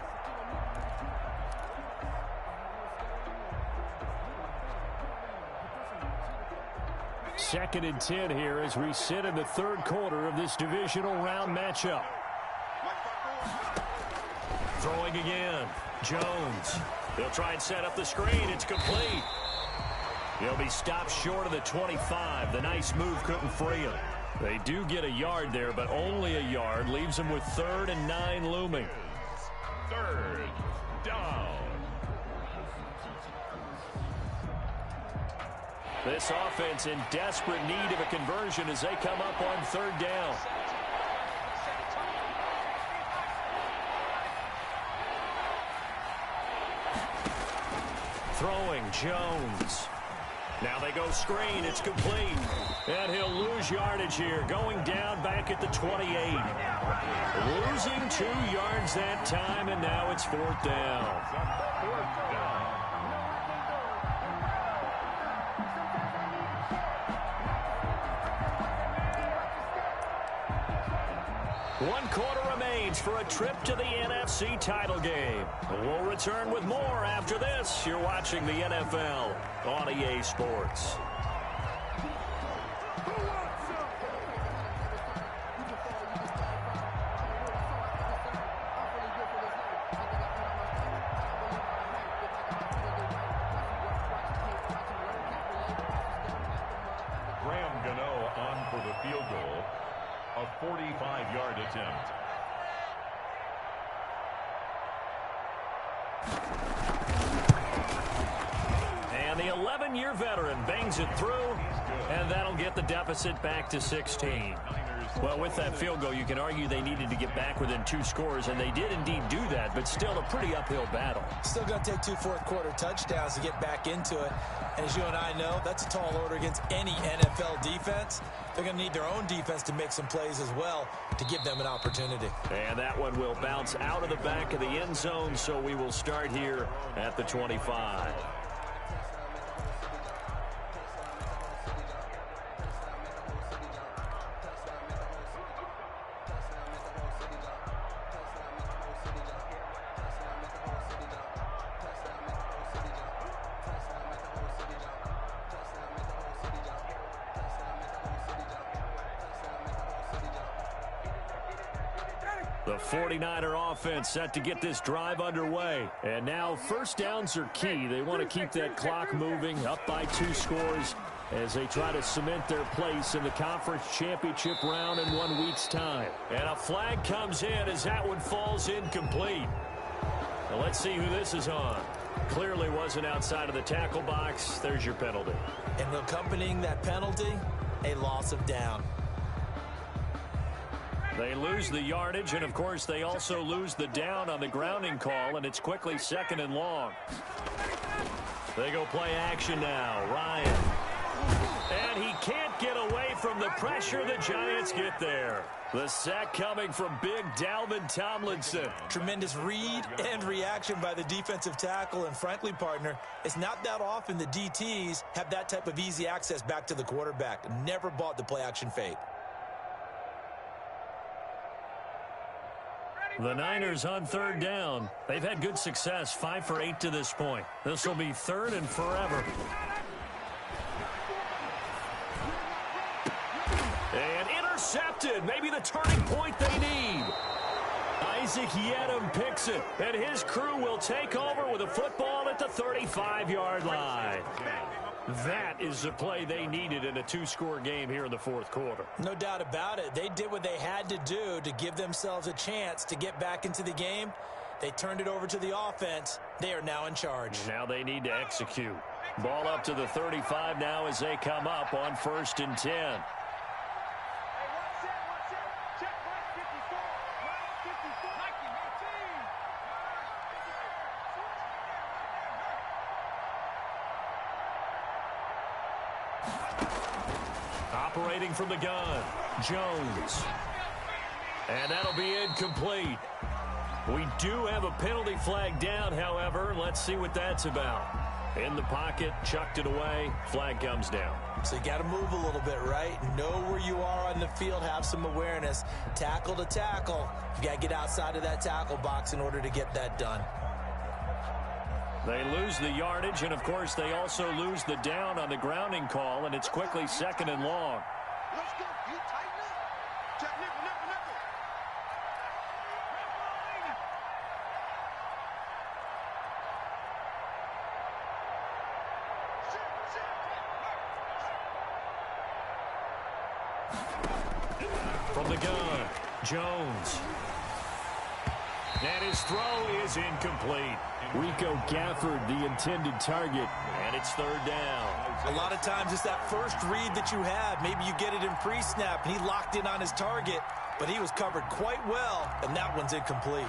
Second and 10 here as we sit in the 3rd quarter of this divisional round matchup. Throwing again. Jones. He'll try and set up the screen. It's complete. He'll be stopped short of the 25. The nice move couldn't free him. They do get a yard there, but only a yard. Leaves him with 3rd and 9 looming. 3rd down. This offense in desperate need of a conversion as they come up on 3rd down. Throwing, Jones. Now they go screen. It's complete. And he'll lose yardage here. Going down back at the 28. Losing 2 yards that time, and now it's 4th down. 4th down. One quarter remains for a trip to the NFC title game. We'll return with more after this. You're watching the NFL on EA Sports. On for the field goal, a 45-yard attempt. And the 11-year veteran bangs it through, and that'll get the deficit back to 16. Well, with that field goal, you can argue they needed to get back within 2 scores, and they did indeed do that, but still a pretty uphill battle. Still going to take 2 fourth-quarter touchdowns to get back into it. And as you and I know, that's a tall order against any NFL defense. They're going to need their own defense to make some plays as well to give them an opportunity. And that one will bounce out of the back of the end zone, so we will start here at the 25. The 49er offense set to get this drive underway. And now 1st downs are key. They want to keep that clock moving, up by 2 scores as they try to cement their place in the conference championship round in 1 week's time. And a flag comes in as that one falls incomplete. Now let's see who this is on. Clearly wasn't outside of the tackle box. There's your penalty. And accompanying that penalty, a loss of down. They lose the yardage, and, of course, they also lose the down on the grounding call, and it's quickly 2nd and long. They go play action now. Ryan. And he can't get away from the pressure. The Giants get there. The sack coming from big Dalvin Tomlinson. Tremendous read and reaction by the defensive tackle. And frankly, partner, it's not that often the DTs have that type of easy access back to the quarterback. Never bought the play action fake. The Niners on 3rd down. They've had good success, 5 for 8 to this point. This will be 3rd and forever. And intercepted. Maybe the turning point they need. Isaac Yedem picks it, and his crew will take over with a football at the 35-yard line. That is the play they needed in a 2-score game here in the 4th quarter. No doubt about it. They did what they had to do to give themselves a chance to get back into the game. They turned it over to the offense. They are now in charge. Now they need to execute. Ball up to the 35 now as they come up on 1st and 10. Operating from the gun, Jones. And that'll be incomplete. We do have a penalty flag down, however. Let's see what that's about. In the pocket, chucked it away, flag comes down. So you got to move a little bit, right? Know where you are on the field, have some awareness. Tackle to tackle. You got to get outside of that tackle box in order to get that done. They lose the yardage, and, of course, they also lose the down on the grounding call, and it's quickly 2nd and long. Let's go. You tighten up. Check nickel, nickel, nickel. From the gun, Jones. And his throw is incomplete. Rico Gafford, the intended target, and it's 3rd down. A lot of times it's that first read that you have. Maybe you get it in pre-snap, and he locked in on his target, but he was covered quite well, and that one's incomplete.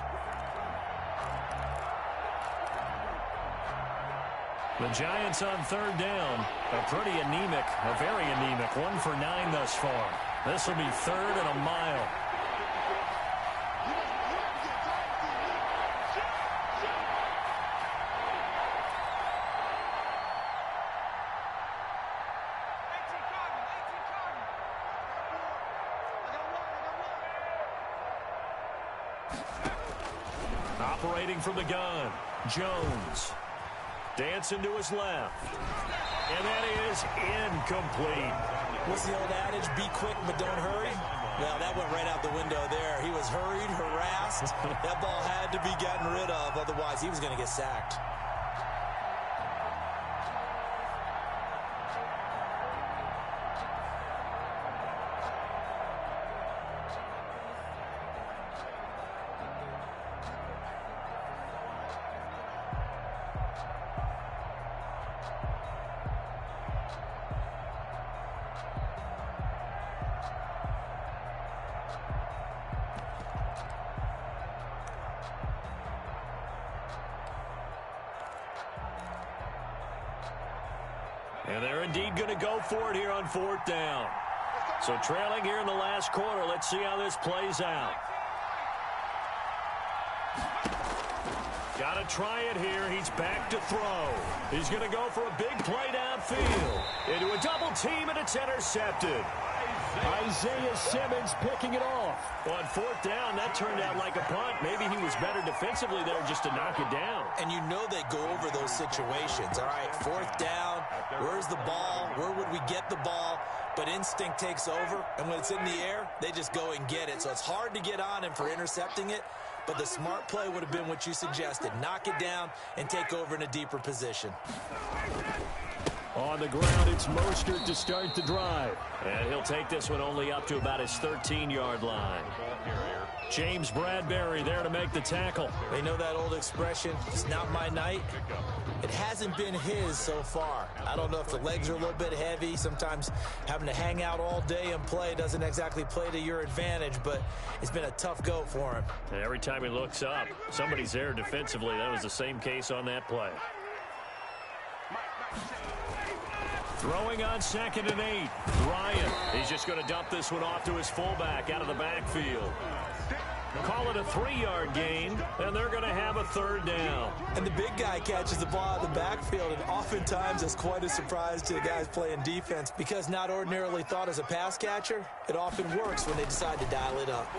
The Giants on 3rd down are pretty anemic, very anemic. 1 for 9 thus far. This will be 3rd and a mile. Operating from the gun, Jones. Dancing to his left. And that is incomplete. What's the old adage? Be quick, but don't hurry. Well, that went right out the window there. He was hurried, harassed. That ball had to be gotten rid of. Otherwise, he was going to get sacked. And they're indeed going to go for it here on 4th down. So trailing here in the last quarter. Let's see how this plays out. Got to try it here. He's back to throw. He's going to go for a big play downfield. Into a double team, and it's intercepted. Isaiah Simmons picking it off. On 4th down, that turned out like a punt. Maybe he was better defensively there just to knock it down. And you know they go over those situations. All right, 4th down, where's the ball? Where would we get the ball? But instinct takes over, and when it's in the air, they just go and get it. So it's hard to get on him for intercepting it, but the smart play would have been what you suggested. Knock it down and take over in a deeper position. On the ground, it's Mostert to start the drive. And he'll take this one only up to about his 13-yard line. James Bradbury there to make the tackle. They know that old expression, it's not my night. It hasn't been his so far. I don't know if the legs are a little bit heavy. Sometimes having to hang out all day and play doesn't exactly play to your advantage, but it's been a tough go for him. And every time he looks up, somebody's there defensively. That was the same case on that play. Throwing on 2nd and 8. Ryan, he's just going to dump this one off to his fullback out of the backfield. Call it a 3-yard gain, and they're going to have a 3rd down. And the big guy catches the ball out of the backfield, and oftentimes it's quite a surprise to the guys playing defense because not ordinarily thought as a pass catcher, it often works when they decide to dial it up.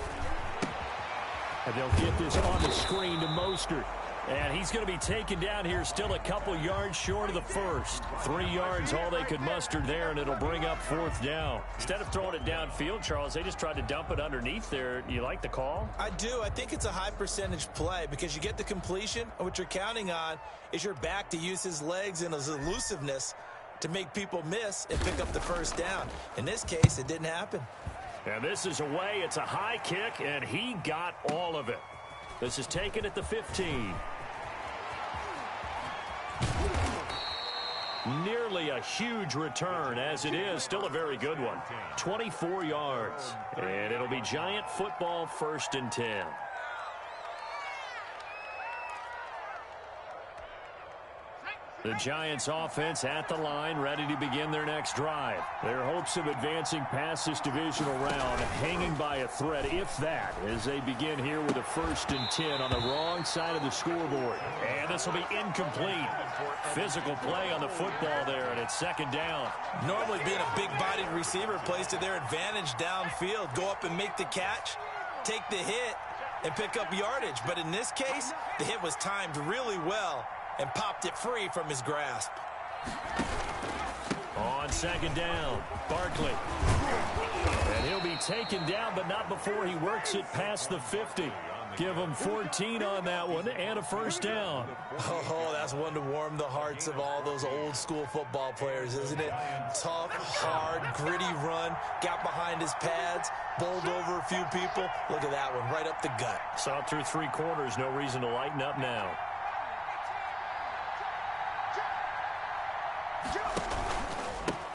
And they'll get this on the screen to Mostert. And he's going to be taken down here still a couple yards short of the first. 3 yards, all they could muster there, and it'll bring up 4th down. Instead of throwing it downfield, Charles, they just tried to dump it underneath there. You like the call? I do. I think it's a high percentage play because you get the completion, and what you're counting on is your back to use his legs and his elusiveness to make people miss and pick up the 1st down. In this case, it didn't happen. And this is away. It's a high kick, and he got all of it. This is taken at the 15. Nearly a huge return, as it is still a very good one. 24 yards. And it'll be Giant football, 1st and 10. The Giants offense at the line, ready to begin their next drive. Their hopes of advancing past this divisional round hanging by a thread, if that, as they begin here with a 1st and 10 on the wrong side of the scoreboard. And this will be incomplete. Physical play on the football there, and it's 2nd down. Normally being a big-bodied receiver plays to their advantage downfield. Go up and make the catch, take the hit, and pick up yardage. But in this case, the hit was timed really well and popped it free from his grasp. On 2nd down, Barkley. And he'll be taken down, but not before he works it past the 50. Give him 14 on that one and a 1st down. Oh, that's one to warm the hearts of all those old-school football players, isn't it? Tough, hard, gritty run, got behind his pads, bowled over a few people. Look at that one, right up the gut. Saw it through 3 quarters, no reason to lighten up now.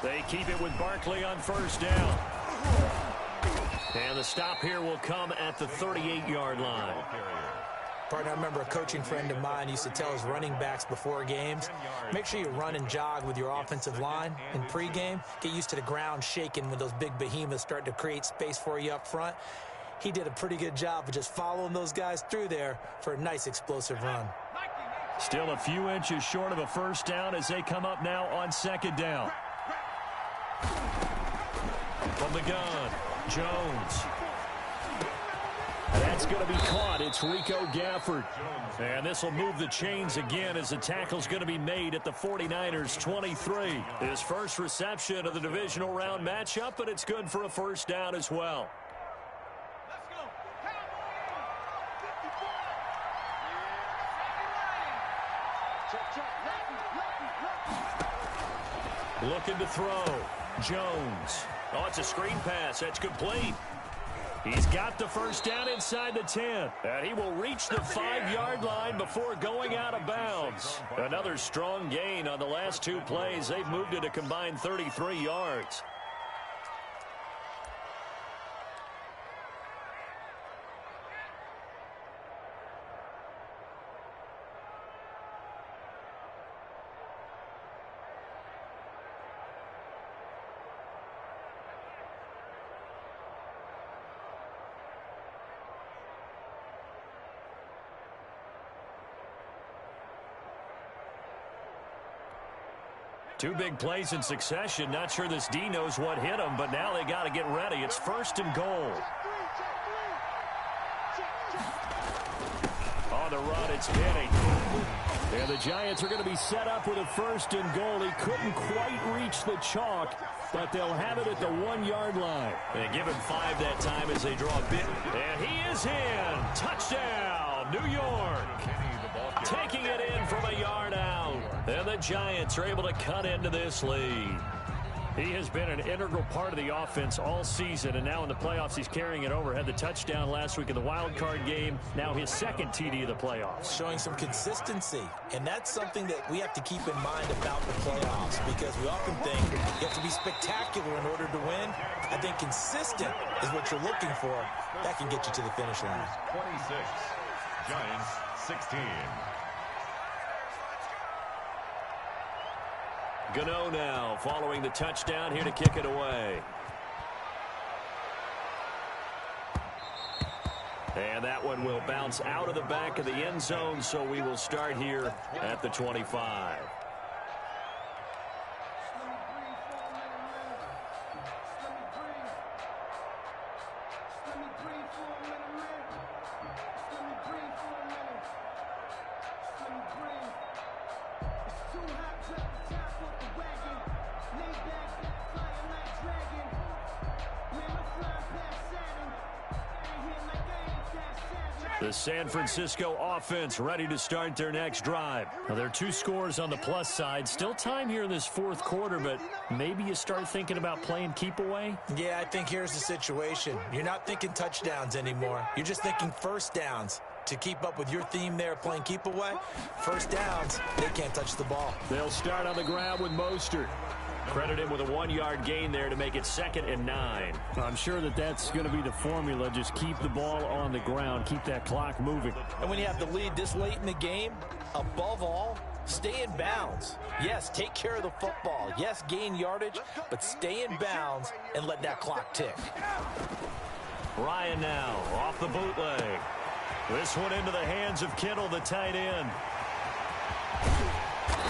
They keep it with Barkley on 1st down. And the stop here will come at the 38-yard line. Partner, I remember a coaching friend of mine used to tell his running backs before games, make sure you run and jog with your offensive line in pregame. Get used to the ground shaking when those big behemoths start to create space for you up front. He did a pretty good job of just following those guys through there for a nice explosive run. Still a few inches short of a 1st down as they come up now on 2nd down. From the gun, Jones. That's going to be caught. It's Rico Gafford. And this will move the chains again as the tackle's going to be made at the 49ers 23. His first reception of the divisional round matchup, but it's good for a 1st down as well. Looking to throw. Jones. Oh, it's a screen pass. That's complete. He's got the 1st down inside the 10. And he will reach the 5-yard line before going out of bounds. Another strong gain on the last 2 plays. They've moved it a combined 33 yards. Two big plays in succession. Not sure this D knows what hit him, but now they got to get ready. It's 1st and goal. On the run, it's Penny. And the Giants are going to be set up with a 1st and goal. He couldn't quite reach the chalk, but they'll have it at the 1-yard line. And give him 5 that time as they draw a bit. And he is in. Touchdown, New York. Taking it in from a yard out. And the Giants are able to cut into this lead. He has been an integral part of the offense all season, and now in the playoffs he's carrying it over. Had the touchdown last week in the wild card game. Now his second TD of the playoffs. Showing some consistency, and that's something that we have to keep in mind about the playoffs, because we often think you have to be spectacular in order to win. I think consistent is what you're looking for. That can get you to the finish line. 26, Giants 16. Gano now following the touchdown, here to kick it away. And that one will bounce out of the back of the end zone, so we will start here at the 25. The San Francisco offense ready to start their next drive. Now, there are 2 scores on the plus side. Still time here in this fourth quarter, but maybe you start thinking about playing keep away? Yeah, I think here's the situation. You're not thinking touchdowns anymore. You're just thinking first downs. To keep up with your theme there, playing keep away, first downs, they can't touch the ball. They'll start on the ground with Mostert. Credit him with a 1-yard gain there to make it 2nd and 9. I'm sure that that's going to be the formula. Just keep the ball on the ground. Keep that clock moving. And when you have the lead this late in the game, above all, stay in bounds. Yes, take care of the football. Yes, gain yardage, but stay in bounds and let that clock tick. Ryan now off the bootleg. This one into the hands of Kittle, the tight end.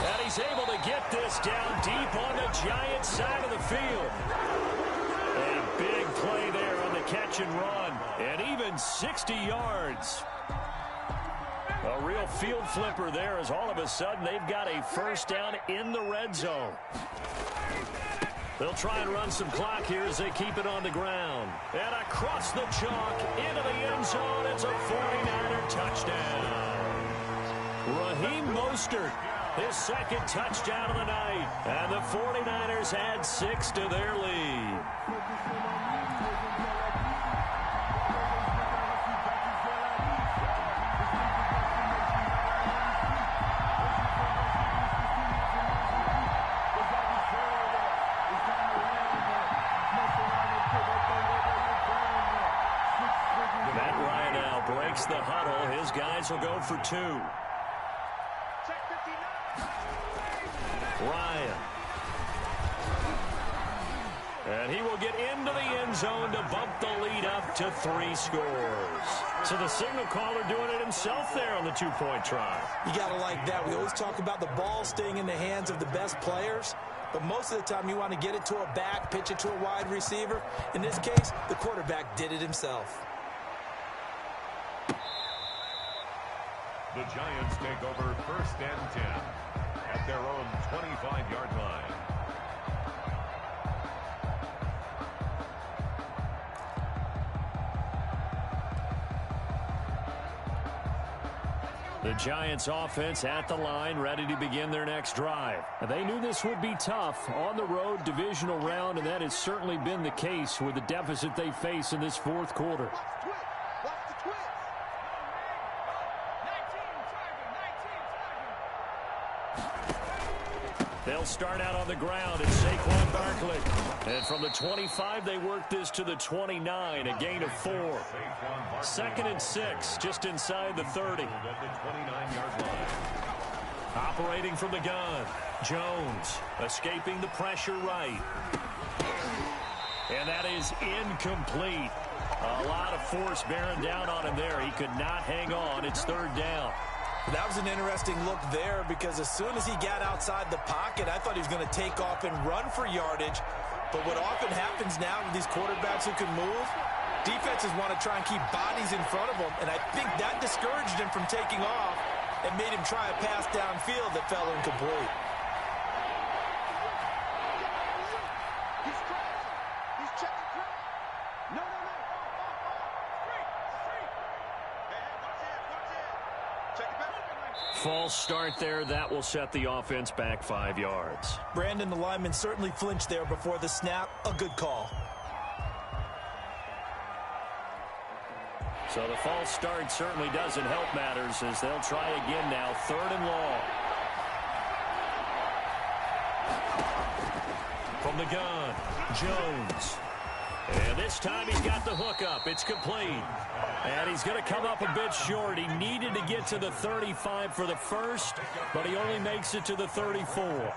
And he's able to get this down deep on the Giants side of the field. A big play there on the catch and run. And even 60 yards. A real field flipper there, as all of a sudden they've got a first down in the red zone. They'll try and run some clock here as they keep it on the ground. And across the chalk into the end zone. It's a 49er touchdown. Raheem Mostert, his 2nd touchdown of the night. And the 49ers add 6 to their lead. Breaks the huddle. His guys will go for 2. Ryan. And he will get into the end zone to bump the lead up to 3 scores. So the signal caller doing it himself there on the 2-point try. You got to like that. We always talk about the ball staying in the hands of the best players. But most of the time you want to get it to a back, pitch it to a wide receiver. In this case, the quarterback did it himself. The Giants take over 1st and 10 at their own 25-yard line. The Giants offense at the line, ready to begin their next drive. They knew this would be tough on the road, divisional round, and that has certainly been the case with the deficit they face in this fourth quarter. They'll start out on the ground. It's Saquon Barkley. And from the 25, they work this to the 29, a gain of 4. 2nd and 6, just inside the 30. Operating from the gun. Jones escaping the pressure right. And that is incomplete. A lot of force bearing down on him there. He could not hang on. It's 3rd down. That was an interesting look there, because as soon as he got outside the pocket, I thought he was going to take off and run for yardage. But what often happens now with these quarterbacks who can move, defenses want to try and keep bodies in front of them, and I think that discouraged him from taking off and made him try a pass downfield that fell incomplete. False start there. That will set the offense back 5 yards. Brandon, the lineman certainly flinched there before the snap. A good call. So the false start certainly doesn't help matters as they'll try again now. 3rd and long. From the gun, Jones. And this time he's got the hook up. It's complete. And he's going to come up a bit short. He needed to get to the 35 for the first, but he only makes it to the 34. 4th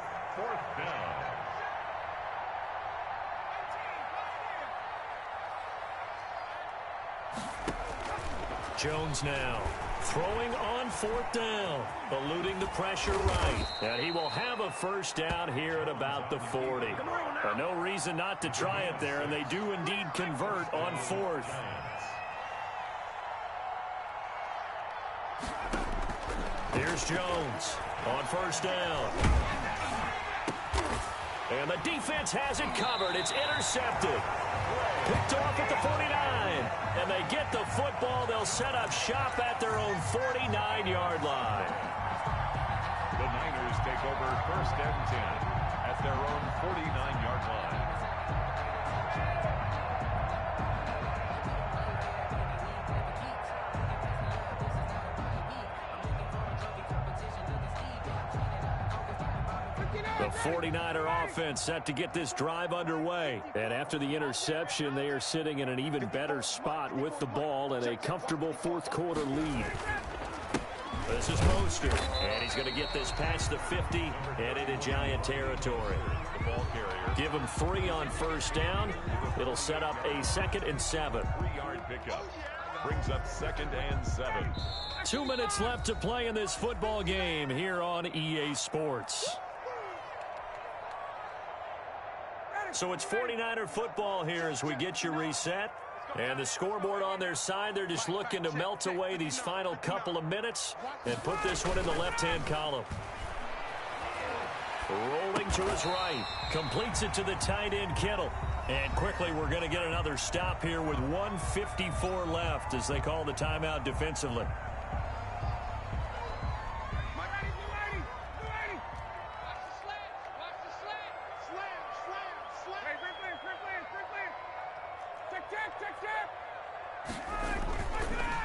down. Jones now throwing on 4th down, eluding the pressure right. And he will have a first down here at about the 40. But no reason not to try it there, and they do indeed convert on 4th. Here's Jones on 1st down. And the defense has it covered. It's intercepted. Picked off at the 49. And they get the football. They'll set up shop at their own 49-yard line. The Niners take over 1st and 10 at their own 49-yard line. The 49er offense set to get this drive underway. And after the interception, they are sitting in an even better spot with the ball and a comfortable 4th quarter lead. This is Mostert, and he's going to get this past the 50 and into Giant territory. The ball carrier. Give him 3 on 1st down. It'll set up a 2nd and 7. 3-yard pickup. Brings up 2nd and 7. 2 minutes left to play in this football game here on EA Sports. So it's 49er football here as we get you reset. And the scoreboard on their side, they're just looking to melt away these final couple of minutes and put this one in the left-hand column. Rolling to his right. Completes it to the tight end, Kittle. And quickly, we're going to get another stop here with 1:54 left as they call the timeout defensively.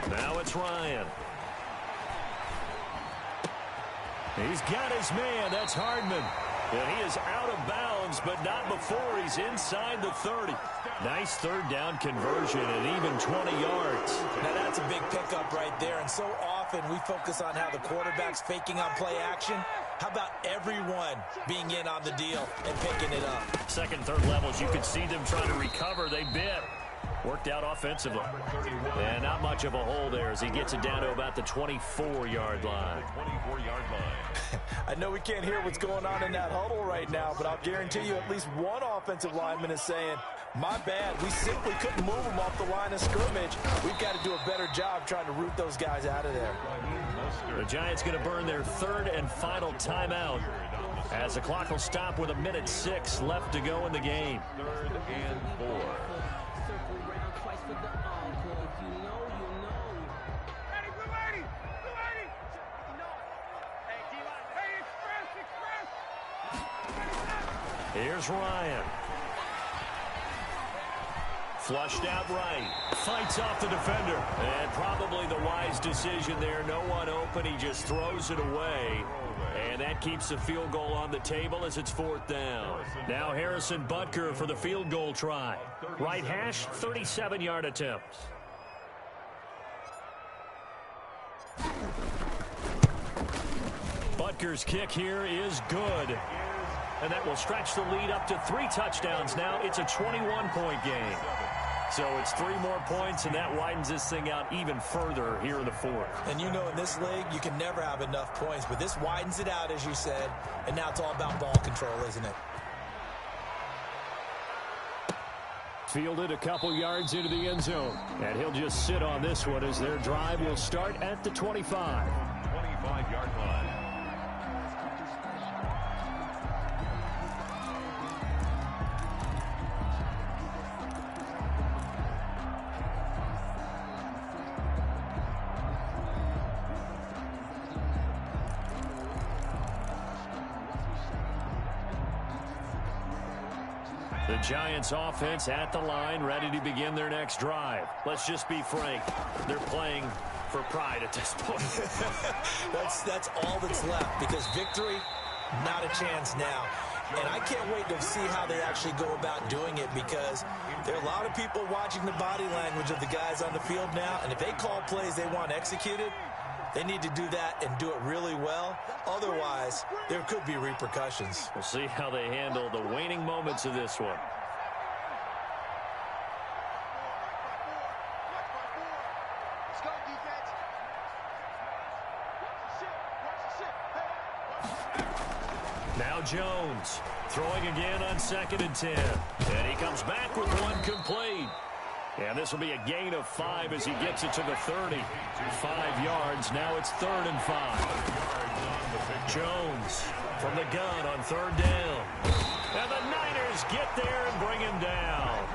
Now it's Ryan. He's got his man. That's Hardman. And he is out of bounds, but not before he's inside the 30. Nice 3rd down conversion and even 20 yards. Now that's a big pickup right there. And so often we focus on how the quarterback's faking on play action. How about everyone being in on the deal and picking it up? 2nd, 3rd levels, you could see them trying to recover. They bit. Worked out offensively. And not much of a hole there as he gets it down to about the 24-yard line. 24-yard line. I know we can't hear what's going on in that huddle right now, but I'll guarantee you at least one offensive lineman is saying, my bad, we simply couldn't move them off the line of scrimmage. We've got to do a better job trying to root those guys out of there. The Giants going to burn their 3rd and final timeout as the clock will stop with 1:06 left to go in the game. 3rd and 4. Here's Ryan. Flushed out right. Fights off the defender. And probably the wise decision there. No one open. He just throws it away. And that keeps the field goal on the table as it's 4th down. Now Harrison Butker for the field goal try. Right hash, 37-yard attempt. Butker's kick here is good. And that will stretch the lead up to 3 touchdowns now. It's a 21-point game. So it's 3 more points, and that widens this thing out even further here in the 4th. And you know in this league, you can never have enough points. But this widens it out, as you said. And now it's all about ball control, isn't it? Fielded a couple yards into the end zone. And he'll just sit on this one as their drive will start at the 25. 25-yard line. The Giants offense at the line, ready to begin their next drive. Let's just be frank. They're playing for pride at this point. that's all that's left, because victory, not a chance now. And I can't wait to see how they actually go about doing it, because there are a lot of people watching the body language of the guys on the field now, and if they call plays they want executed, they need to do that and do it really well. Otherwise, there could be repercussions. We'll see how they handle the waning moments of this one. Let's go, defense. Now Jones throwing again on 2nd and 10. And he comes back with one complete. And this will be a gain of 5 as he gets it to the 30. 5 yards. Now it's 3rd and 5. Jones from the gun on 3rd down. And the Niners get there and bring him down.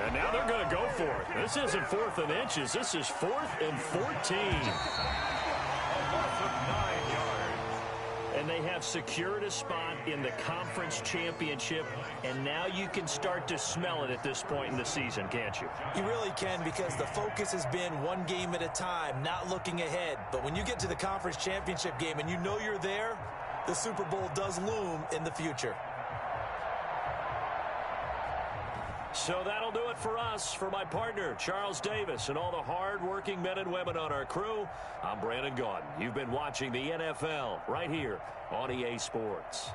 And now they're going to go for it. This isn't 4th and inches. This is 4th and 14. And they have secured a spot in the conference championship, and now you can start to smell it at this point in the season, can't you? You really can, because the focus has been one game at a time, not looking ahead. But when you get to the conference championship game and you know you're there, the Super Bowl does loom in the future. So that'll do it for us. For my partner, Charles Davis, and all the hard-working men and women on our crew, I'm Brandon Gaudin. You've been watching the NFL right here on EA Sports.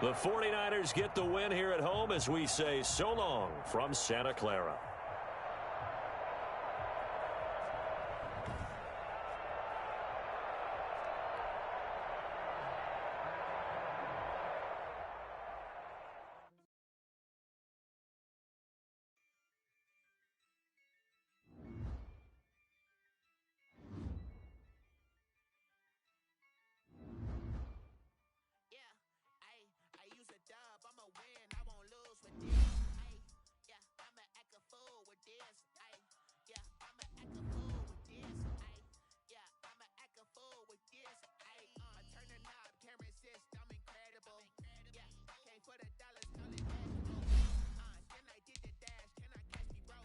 The 49ers get the win here at home as we say so long from Santa Clara. Can I catch me, bro?